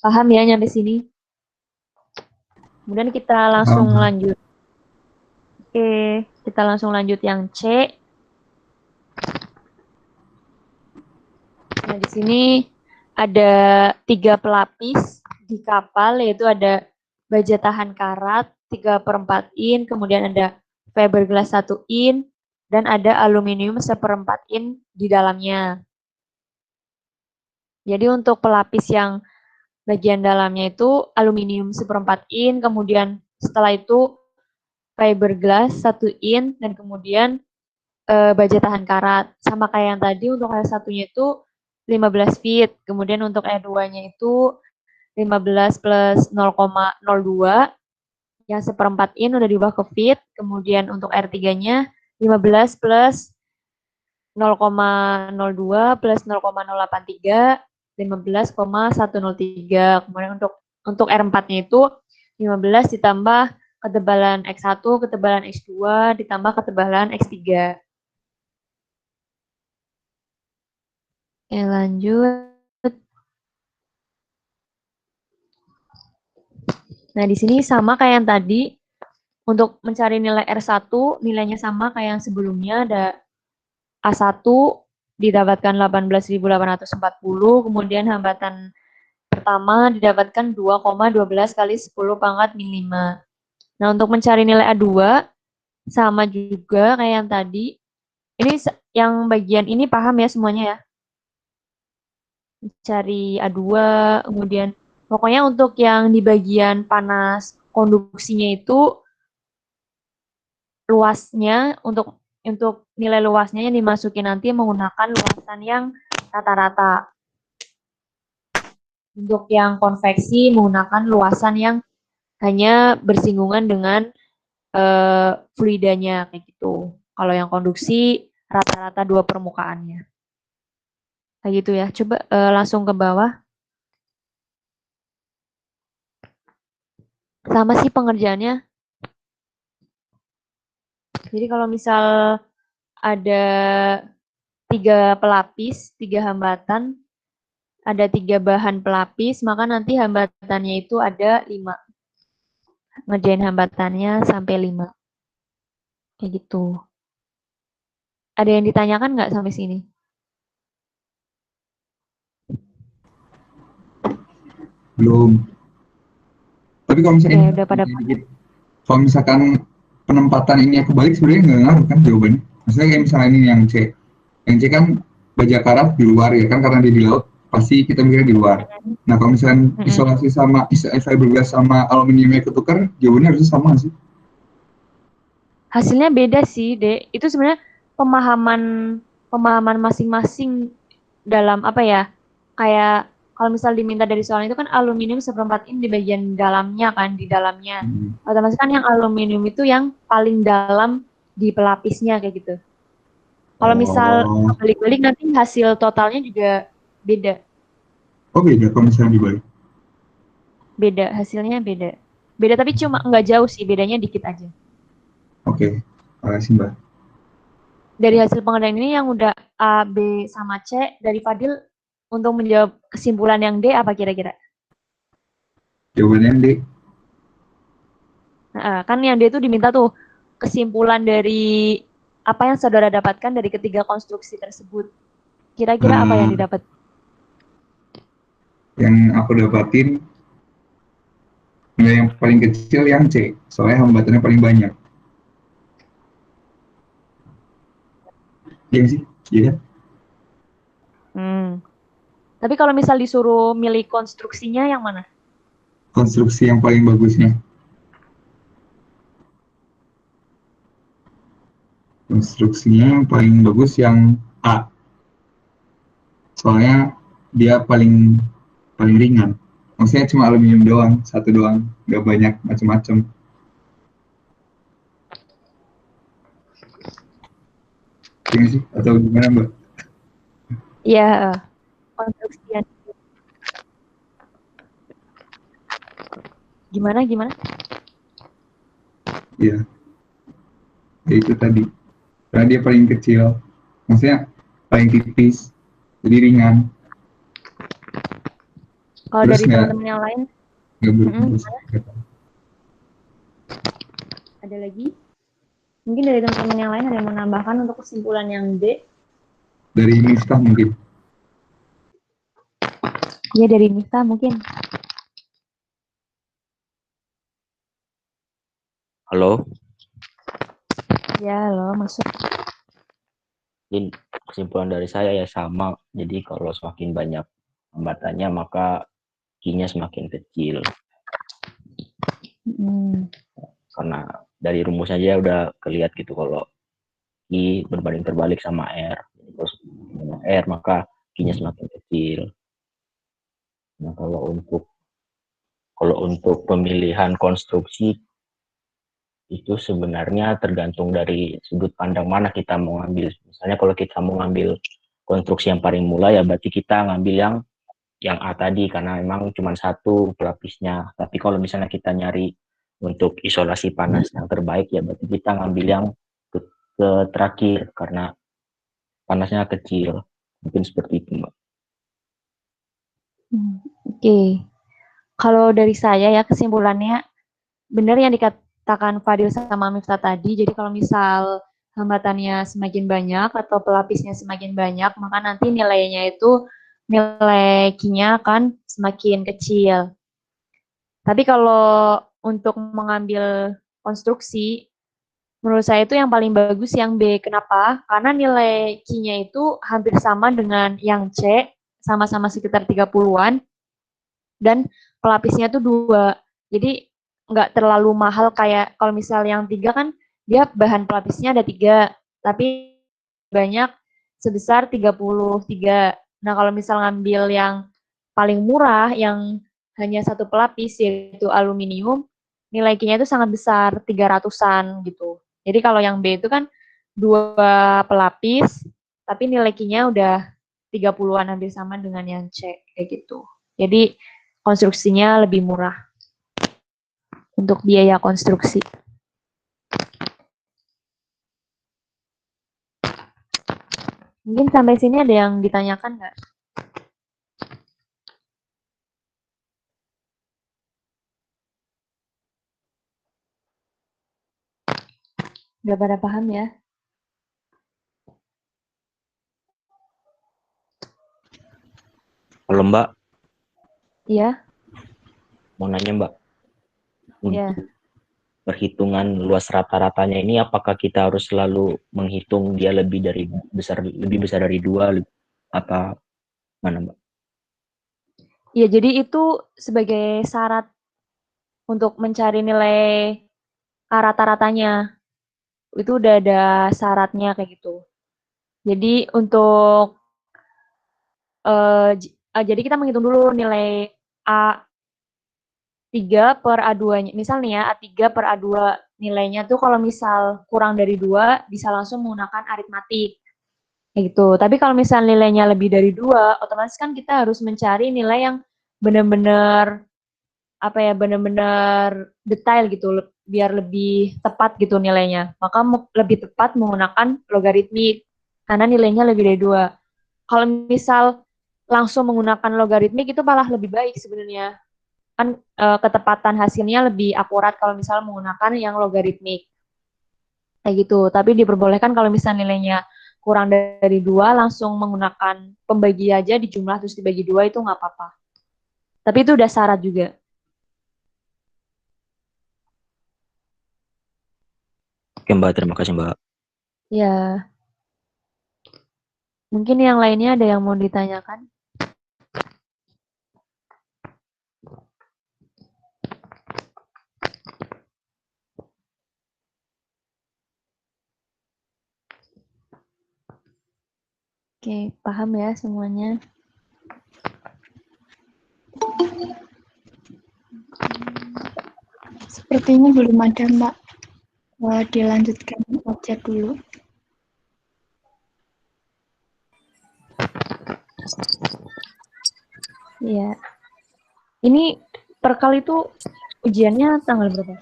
Paham ya nyampe sini? Kemudian kita langsung lanjut. Oke, kita langsung lanjut yang C. Nah, di sini ada 3 pelapis di kapal, yaitu ada baja tahan karat 3/4 in, kemudian ada fiberglass 1 in, dan ada aluminium 1/4 in di dalamnya. Jadi untuk pelapis yang bagian dalamnya itu aluminium 1/4 in, kemudian setelah itu fiberglass 1 in, dan kemudian baja tahan karat. Sama kayak yang tadi, untuk R1-nya itu 15 feet, kemudian untuk R2-nya itu 15 plus 0,02, yang 1/4 in udah diubah ke feet, kemudian untuk R3-nya 15 plus 0,02 plus 0,083, 15,103. Kemudian untuk R4-nya itu 15 ditambah ketebalan X1, ketebalan X2, ditambah ketebalan X3. Oke, lanjut. Nah, di sini sama kayak yang tadi. Untuk mencari nilai R1, nilainya sama kayak yang sebelumnya. Ada A1 didapatkan 18.840, kemudian hambatan pertama didapatkan 2,12 kali 10 pangkat min 5. Nah, untuk mencari nilai A2, sama juga kayak yang tadi. Ini yang bagian ini paham ya semuanya ya? Cari A2, kemudian pokoknya untuk yang di bagian panas konduksinya itu luasnya, untuk nilai luasnya yang dimasukin nanti menggunakan luasan yang rata-rata. Untuk yang konveksi menggunakan luasan yang hanya bersinggungan dengan fluidanya kayak gitu. Kalau yang konduksi rata-rata 2 permukaannya. Kayak gitu ya. Coba langsung ke bawah. Sama sih pengerjaannya. Jadi kalau misal ada 3 pelapis, 3 hambatan, ada 3 bahan pelapis, maka nanti hambatannya itu ada 5. Ngerjain hambatannya sampai 5. Kayak gitu. Ada yang ditanyakan nggak sampai sini? Belum. Tapi kalau misalkan Ya, udah pada kalau misalkan penempatan ini aku balik sebenarnya nggak ngaruh kan jawabannya. Maksudnya kayak misalnya ini yang C. Yang C kan baja karat di luar ya kan, karena dia di laut pasti kita mikirnya di luar. Nah kalau misalkan isolasi sama fiberglass sama aluminiumnya ketukar, jawabannya harusnya sama sih. Hasilnya beda sih, Dek. Itu sebenarnya pemahaman masing-masing dalam apa ya? Kayak kalau misal diminta dari soal itu kan aluminium 1/4 in di bagian dalamnya kan, di dalamnya. Otomatis kan yang aluminium itu yang paling dalam di pelapisnya kayak gitu. Kalau misal balik-balik nanti hasil totalnya juga beda. Oh beda kalau misalnya dibalik? Beda, hasilnya beda. Beda tapi cuma nggak jauh sih, bedanya dikit aja. Oke, makasih Mbak. Dari hasil pengerjaan ini yang udah A, B, sama C, dari Fadil untuk menjawab kesimpulan yang D apa kira-kira? Jawabannya D. Nah, kan yang D itu diminta tuh kesimpulan dari apa yang saudara dapatkan dari ketiga konstruksi tersebut. Kira-kira apa yang didapat? Yang aku dapatin nilai yang paling kecil yang C, soalnya hambatannya paling banyak. Iya sih, iya kan? Tapi kalau misal disuruh milih konstruksinya yang mana? Konstruksi yang paling bagusnya. Konstruksinya yang paling bagus yang A. Soalnya dia paling ringan. Maksudnya cuma aluminium doang, satu doang, nggak banyak macam-macam. Iya nggak sih? Atau gimana Mbak? Iya, konstruksian. Gimana? Iya, ya itu tadi. Karena dia paling kecil, maksudnya paling tipis, jadi ringan. Kalau Terus dari nggak teman-teman yang lain, berus. ada lagi? Mungkin dari teman-teman yang lain ada yang menambahkan untuk kesimpulan yang D? Dari Miftah mungkin. Iya, dari Miftah mungkin. Halo, Ya, loh, masuk. jadi kesimpulan dari saya ya sama. Jadi kalau semakin banyak hambatannya maka key-nya semakin kecil. Karena dari rumusnya aja udah kelihatan gitu kalau key berbanding terbalik sama R. Jadi kalau banyak R maka key-nya semakin kecil. Nah kalau untuk pemilihan konstruksi itu sebenarnya tergantung dari sudut pandang mana kita mau ngambil. Misalnya kalau kita mau ngambil konstruksi yang paling mula ya berarti kita ngambil yang A tadi karena memang cuma satu pelapisnya. Tapi kalau misalnya kita nyari untuk isolasi panas yang terbaik ya berarti kita ngambil yang ke terakhir karena panasnya kecil. Mungkin seperti itu, Mbak. Oke. Kalau dari saya ya kesimpulannya benar yang dikatakan Fadil sama Miftah tadi. Jadi kalau misal hambatannya semakin banyak atau pelapisnya semakin banyak, maka nanti nilai Q-nya akan semakin kecil. Tapi kalau untuk mengambil konstruksi, menurut saya itu yang paling bagus yang B. Kenapa? Karena nilai Q-nya itu hampir sama dengan yang C, sama-sama sekitar 30-an, dan pelapisnya tuh 2. Jadi nggak terlalu mahal kayak kalau misal yang 3 kan dia bahan pelapisnya ada 3, tapi banyak sebesar 33. Nah kalau misal ngambil yang paling murah yang hanya satu pelapis yaitu aluminium, nilai Q-nya itu sangat besar, 300-an gitu. Jadi kalau yang B itu kan 2 pelapis, tapi nilai Q-nya udah 30-an hampir sama dengan yang C kayak gitu. Jadi konstruksinya lebih murah untuk biaya konstruksi. Mungkin sampai sini ada yang ditanyakan nggak? Udah pada paham ya? Kalau Mbak, Iya? mau nanya Mbak, Iya. untuk perhitungan luas rata-ratanya ini apakah kita harus selalu menghitung dia lebih besar dari 2 apa mana Mbak? Iya, jadi itu sebagai syarat untuk mencari nilai rata-ratanya. Itu udah ada syaratnya kayak gitu. Jadi untuk jadi kita menghitung dulu nilai A3 per A2-nya. Misal nih ya, A3 per A2 nilainya tuh kalau misal kurang dari 2, bisa langsung menggunakan aritmatik. Kayak gitu. Tapi kalau misal nilainya lebih dari 2, otomatis kan kita harus mencari nilai yang benar-benar benar-benar detail gitu, biar lebih tepat gitu nilainya. Maka lebih tepat menggunakan logaritmik, karena nilainya lebih dari 2. Kalau misal langsung menggunakan logaritmik itu malah lebih baik sebenarnya. Kan ketepatan hasilnya lebih akurat kalau misal menggunakan yang logaritmik. Kayak gitu. Tapi diperbolehkan kalau misal nilainya kurang dari 2, langsung menggunakan pembagi aja di jumlah terus dibagi 2 itu nggak apa-apa. Tapi itu udah syarat juga. Oke Mbak, terima kasih Mbak. Ya. Mungkin yang lainnya ada yang mau ditanyakan? Oke, paham ya semuanya? Sepertinya belum ada, Mbak. Dilanjutkan aja dulu. Iya. Ini per kali itu ujiannya tanggal berapa?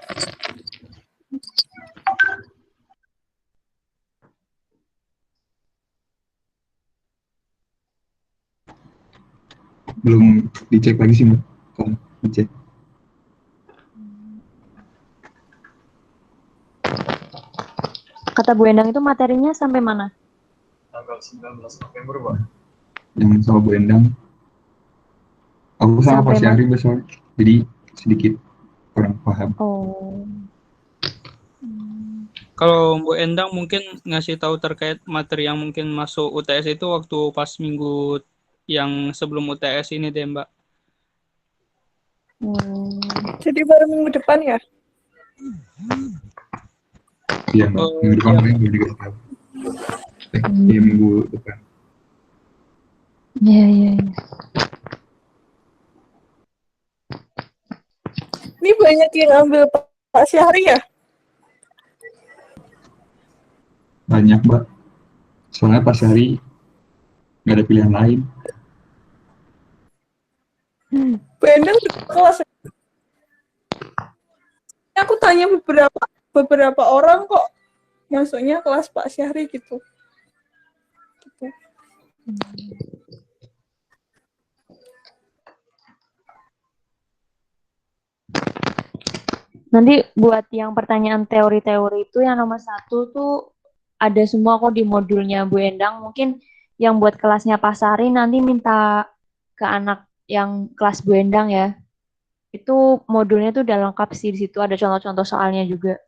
Belum dicek lagi sih, Mbak. Kan dicek. Kata Bu Endang itu materinya sampai mana? Tanggal 19 November, Pak. Yang soal Bu Endang, aku sama Sampai Pak mana? Syahri besok, jadi sedikit kurang paham. Oh. Kalau Bu Endang mungkin ngasih tahu terkait materi yang mungkin masuk UTS itu waktu pas minggu yang sebelum UTS ini deh, Mbak. Jadi baru minggu depan ya? Iya, Mbak. Minggu depan Iya. paling belum dikasih tahu. Iya, minggu depan. Iya, iya. Ini banyak yang ambil Pak Syahri ya? Banyak, Mbak. Soalnya Pak Syahri nggak ada pilihan lain. Bu Endang di kelas. Aku tanya beberapa orang kok masuknya kelas Pak Syahri gitu. Nanti buat yang pertanyaan teori-teori itu yang nomor 1 tuh ada semua kok di modulnya Bu Endang. Mungkin yang buat kelasnya Pasari nanti minta ke anak yang kelas Bu Endang ya. Itu modulnya tuh udah lengkap sih, di situ ada contoh-contoh soalnya juga.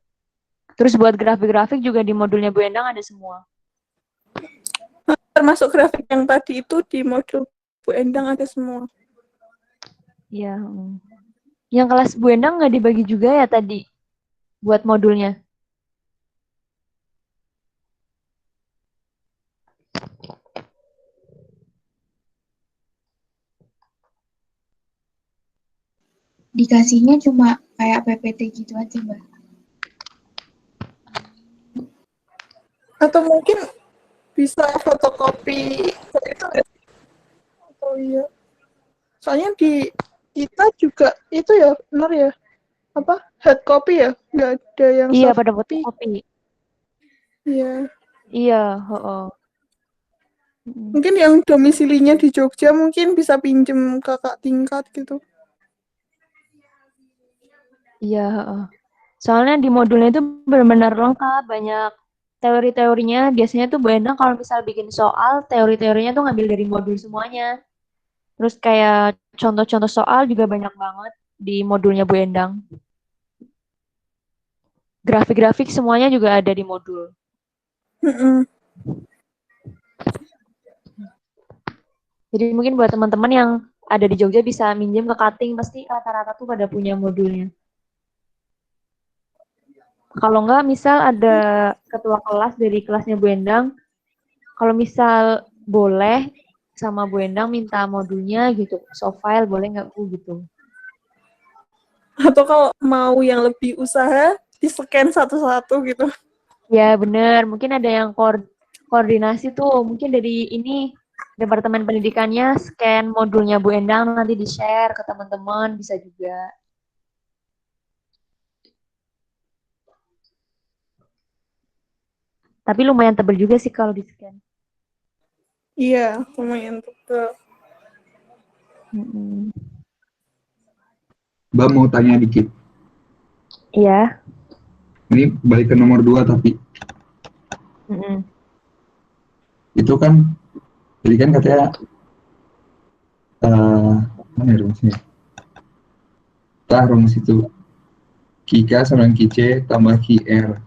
Terus buat grafik-grafik juga di modulnya Bu Endang ada semua. Termasuk grafik yang tadi itu di modul Bu Endang ada semua. Iya. Yang kelas Bu Endang nggak dibagi juga ya tadi buat modulnya? Dikasihnya cuma kayak PPT gitu aja, Mbak. Atau mungkin bisa fotokopi itu nggak sih? Oh iya. Soalnya di kita juga itu ya benar ya. Apa? Hard copy ya? Nggak ada yang Iya, soft pada copy. fotokopi. Iya. Iya, heeh. Mungkin yang domisilinya di Jogja mungkin bisa pinjem kakak tingkat gitu. Iya, heeh. Soalnya di modulnya itu benar-benar lengkap, banyak teori-teorinya. Biasanya tuh Bu Endang kalau misal bikin soal, teori-teorinya tuh ngambil dari modul semuanya. Terus kayak contoh-contoh soal juga banyak banget di modulnya Bu Endang. Grafik-grafik semuanya juga ada di modul. Jadi mungkin buat teman-teman yang ada di Jogja bisa minjem ke cutting, pasti rata-rata tuh pada punya modulnya. Kalau enggak, misal ada ketua kelas dari kelasnya Bu Endang, kalau misal boleh sama Bu Endang minta modulnya gitu, soft file boleh nggak Bu gitu. Atau kalau mau yang lebih usaha, di-scan satu-satu gitu. Ya bener, mungkin ada yang koordinasi tuh, mungkin dari ini Departemen Pendidikannya scan modulnya Bu Endang nanti di-share ke teman-teman, bisa juga. Tapi lumayan tebel juga sih kalau di-scan. Iya, lumayan tebal. Mbak mau tanya dikit. Iya. Ini balik ke nomor 2 tapi. Itu kan, jadi kan katanya, mana ya rumusnya? Rumus itu. Ki K sama Ki C tambah Ki R.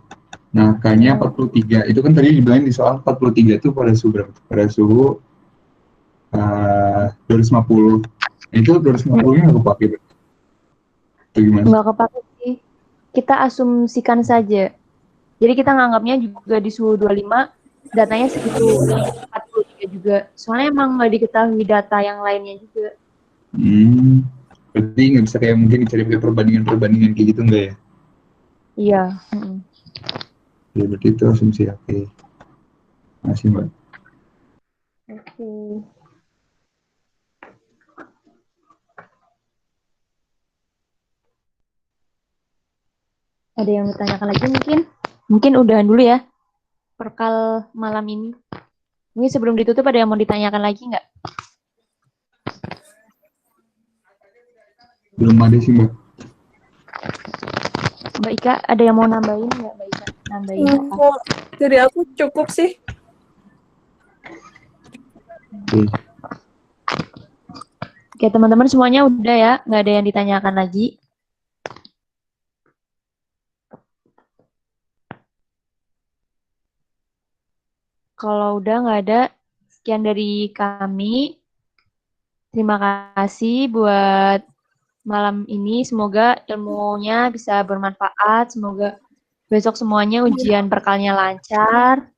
Nah, K-nya 43. Itu kan tadi dibilang di soal 43 itu pada suhu berapa? Pada suhu 250. Itu 250-nya nggak kepake. Itu gimana? Nggak kepake sih. Kita asumsikan saja. Jadi kita nganggapnya juga di suhu 25, datanya segitu 43 juga. Soalnya emang nggak diketahui data yang lainnya juga. Berarti nggak bisa kayak mungkin dicari perbandingan kayak gitu nggak ya? Iya. Ya, berarti itu asumsi. Oke. Masih, Mbak. Oke. Ada yang ditanyakan lagi mungkin? Mungkin udahan dulu ya. Perkal malam ini. Ini sebelum ditutup ada yang mau ditanyakan lagi nggak? Belum ada sih, Mbak. Mbak Ika, ada yang mau nambahin nggak Mbak Ika? Nambahin apa? Kalau dari aku cukup sih. Oke, teman-teman semuanya udah ya, nggak ada yang ditanyakan lagi. Kalau udah nggak ada, sekian dari kami. Terima kasih buat malam ini. Semoga ilmunya bisa bermanfaat. Semoga besok semuanya ujian perkalnya lancar.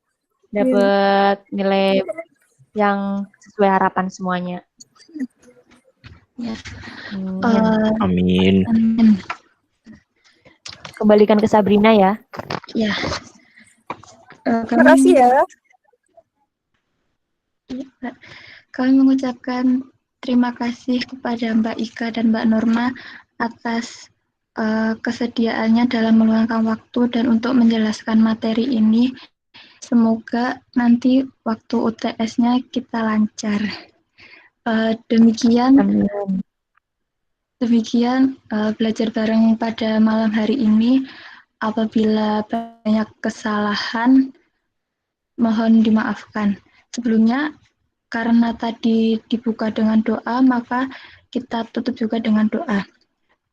Dapat nilai yang sesuai harapan semuanya. Ya. Amin. Amin. Kembalikan ke Sabrina ya. Ya. Terima kasih ya. Kami mengucapkan terima kasih kepada Mbak Ika dan Mbak Norma atas kesediaannya dalam meluangkan waktu dan untuk menjelaskan materi ini. Semoga nanti waktu UTS-nya kita lancar. Demikian belajar bareng pada malam hari ini. Apabila banyak kesalahan, mohon dimaafkan. Sebelumnya, karena tadi dibuka dengan doa, maka kita tutup juga dengan doa.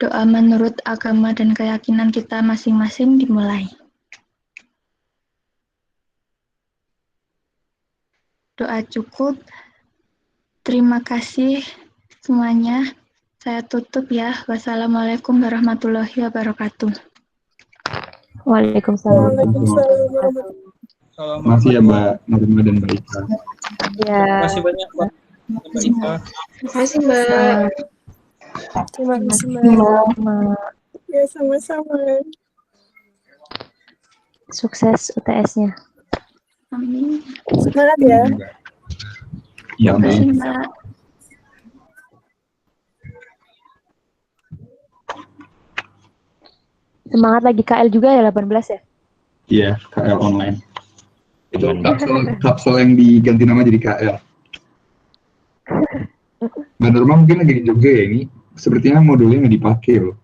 Doa menurut agama dan keyakinan kita masing-masing dimulai. Doa cukup. Terima kasih semuanya. Saya tutup ya. Wassalamualaikum warahmatullahi wabarakatuh. Waalaikumsalam. Terima kasih ya Mbak Norma dan Mbak Ika. Ya. Terima kasih banyak Mbak Ika. Terima kasih, Mbak. Terima kasih, Mbak. Sama-sama. Ya, sama-sama. Sukses UTS-nya. Amin. Semangat ya. Ya, Terima kasih, Mbak. Mbak. Semangat lagi KL juga ya 18 ya? Iya, KL online. Itu kapsul yang diganti nama jadi KL. Mbak Norma mungkin lagi di Jogja ya ini. Sepertinya modulnya nggak dipakai loh.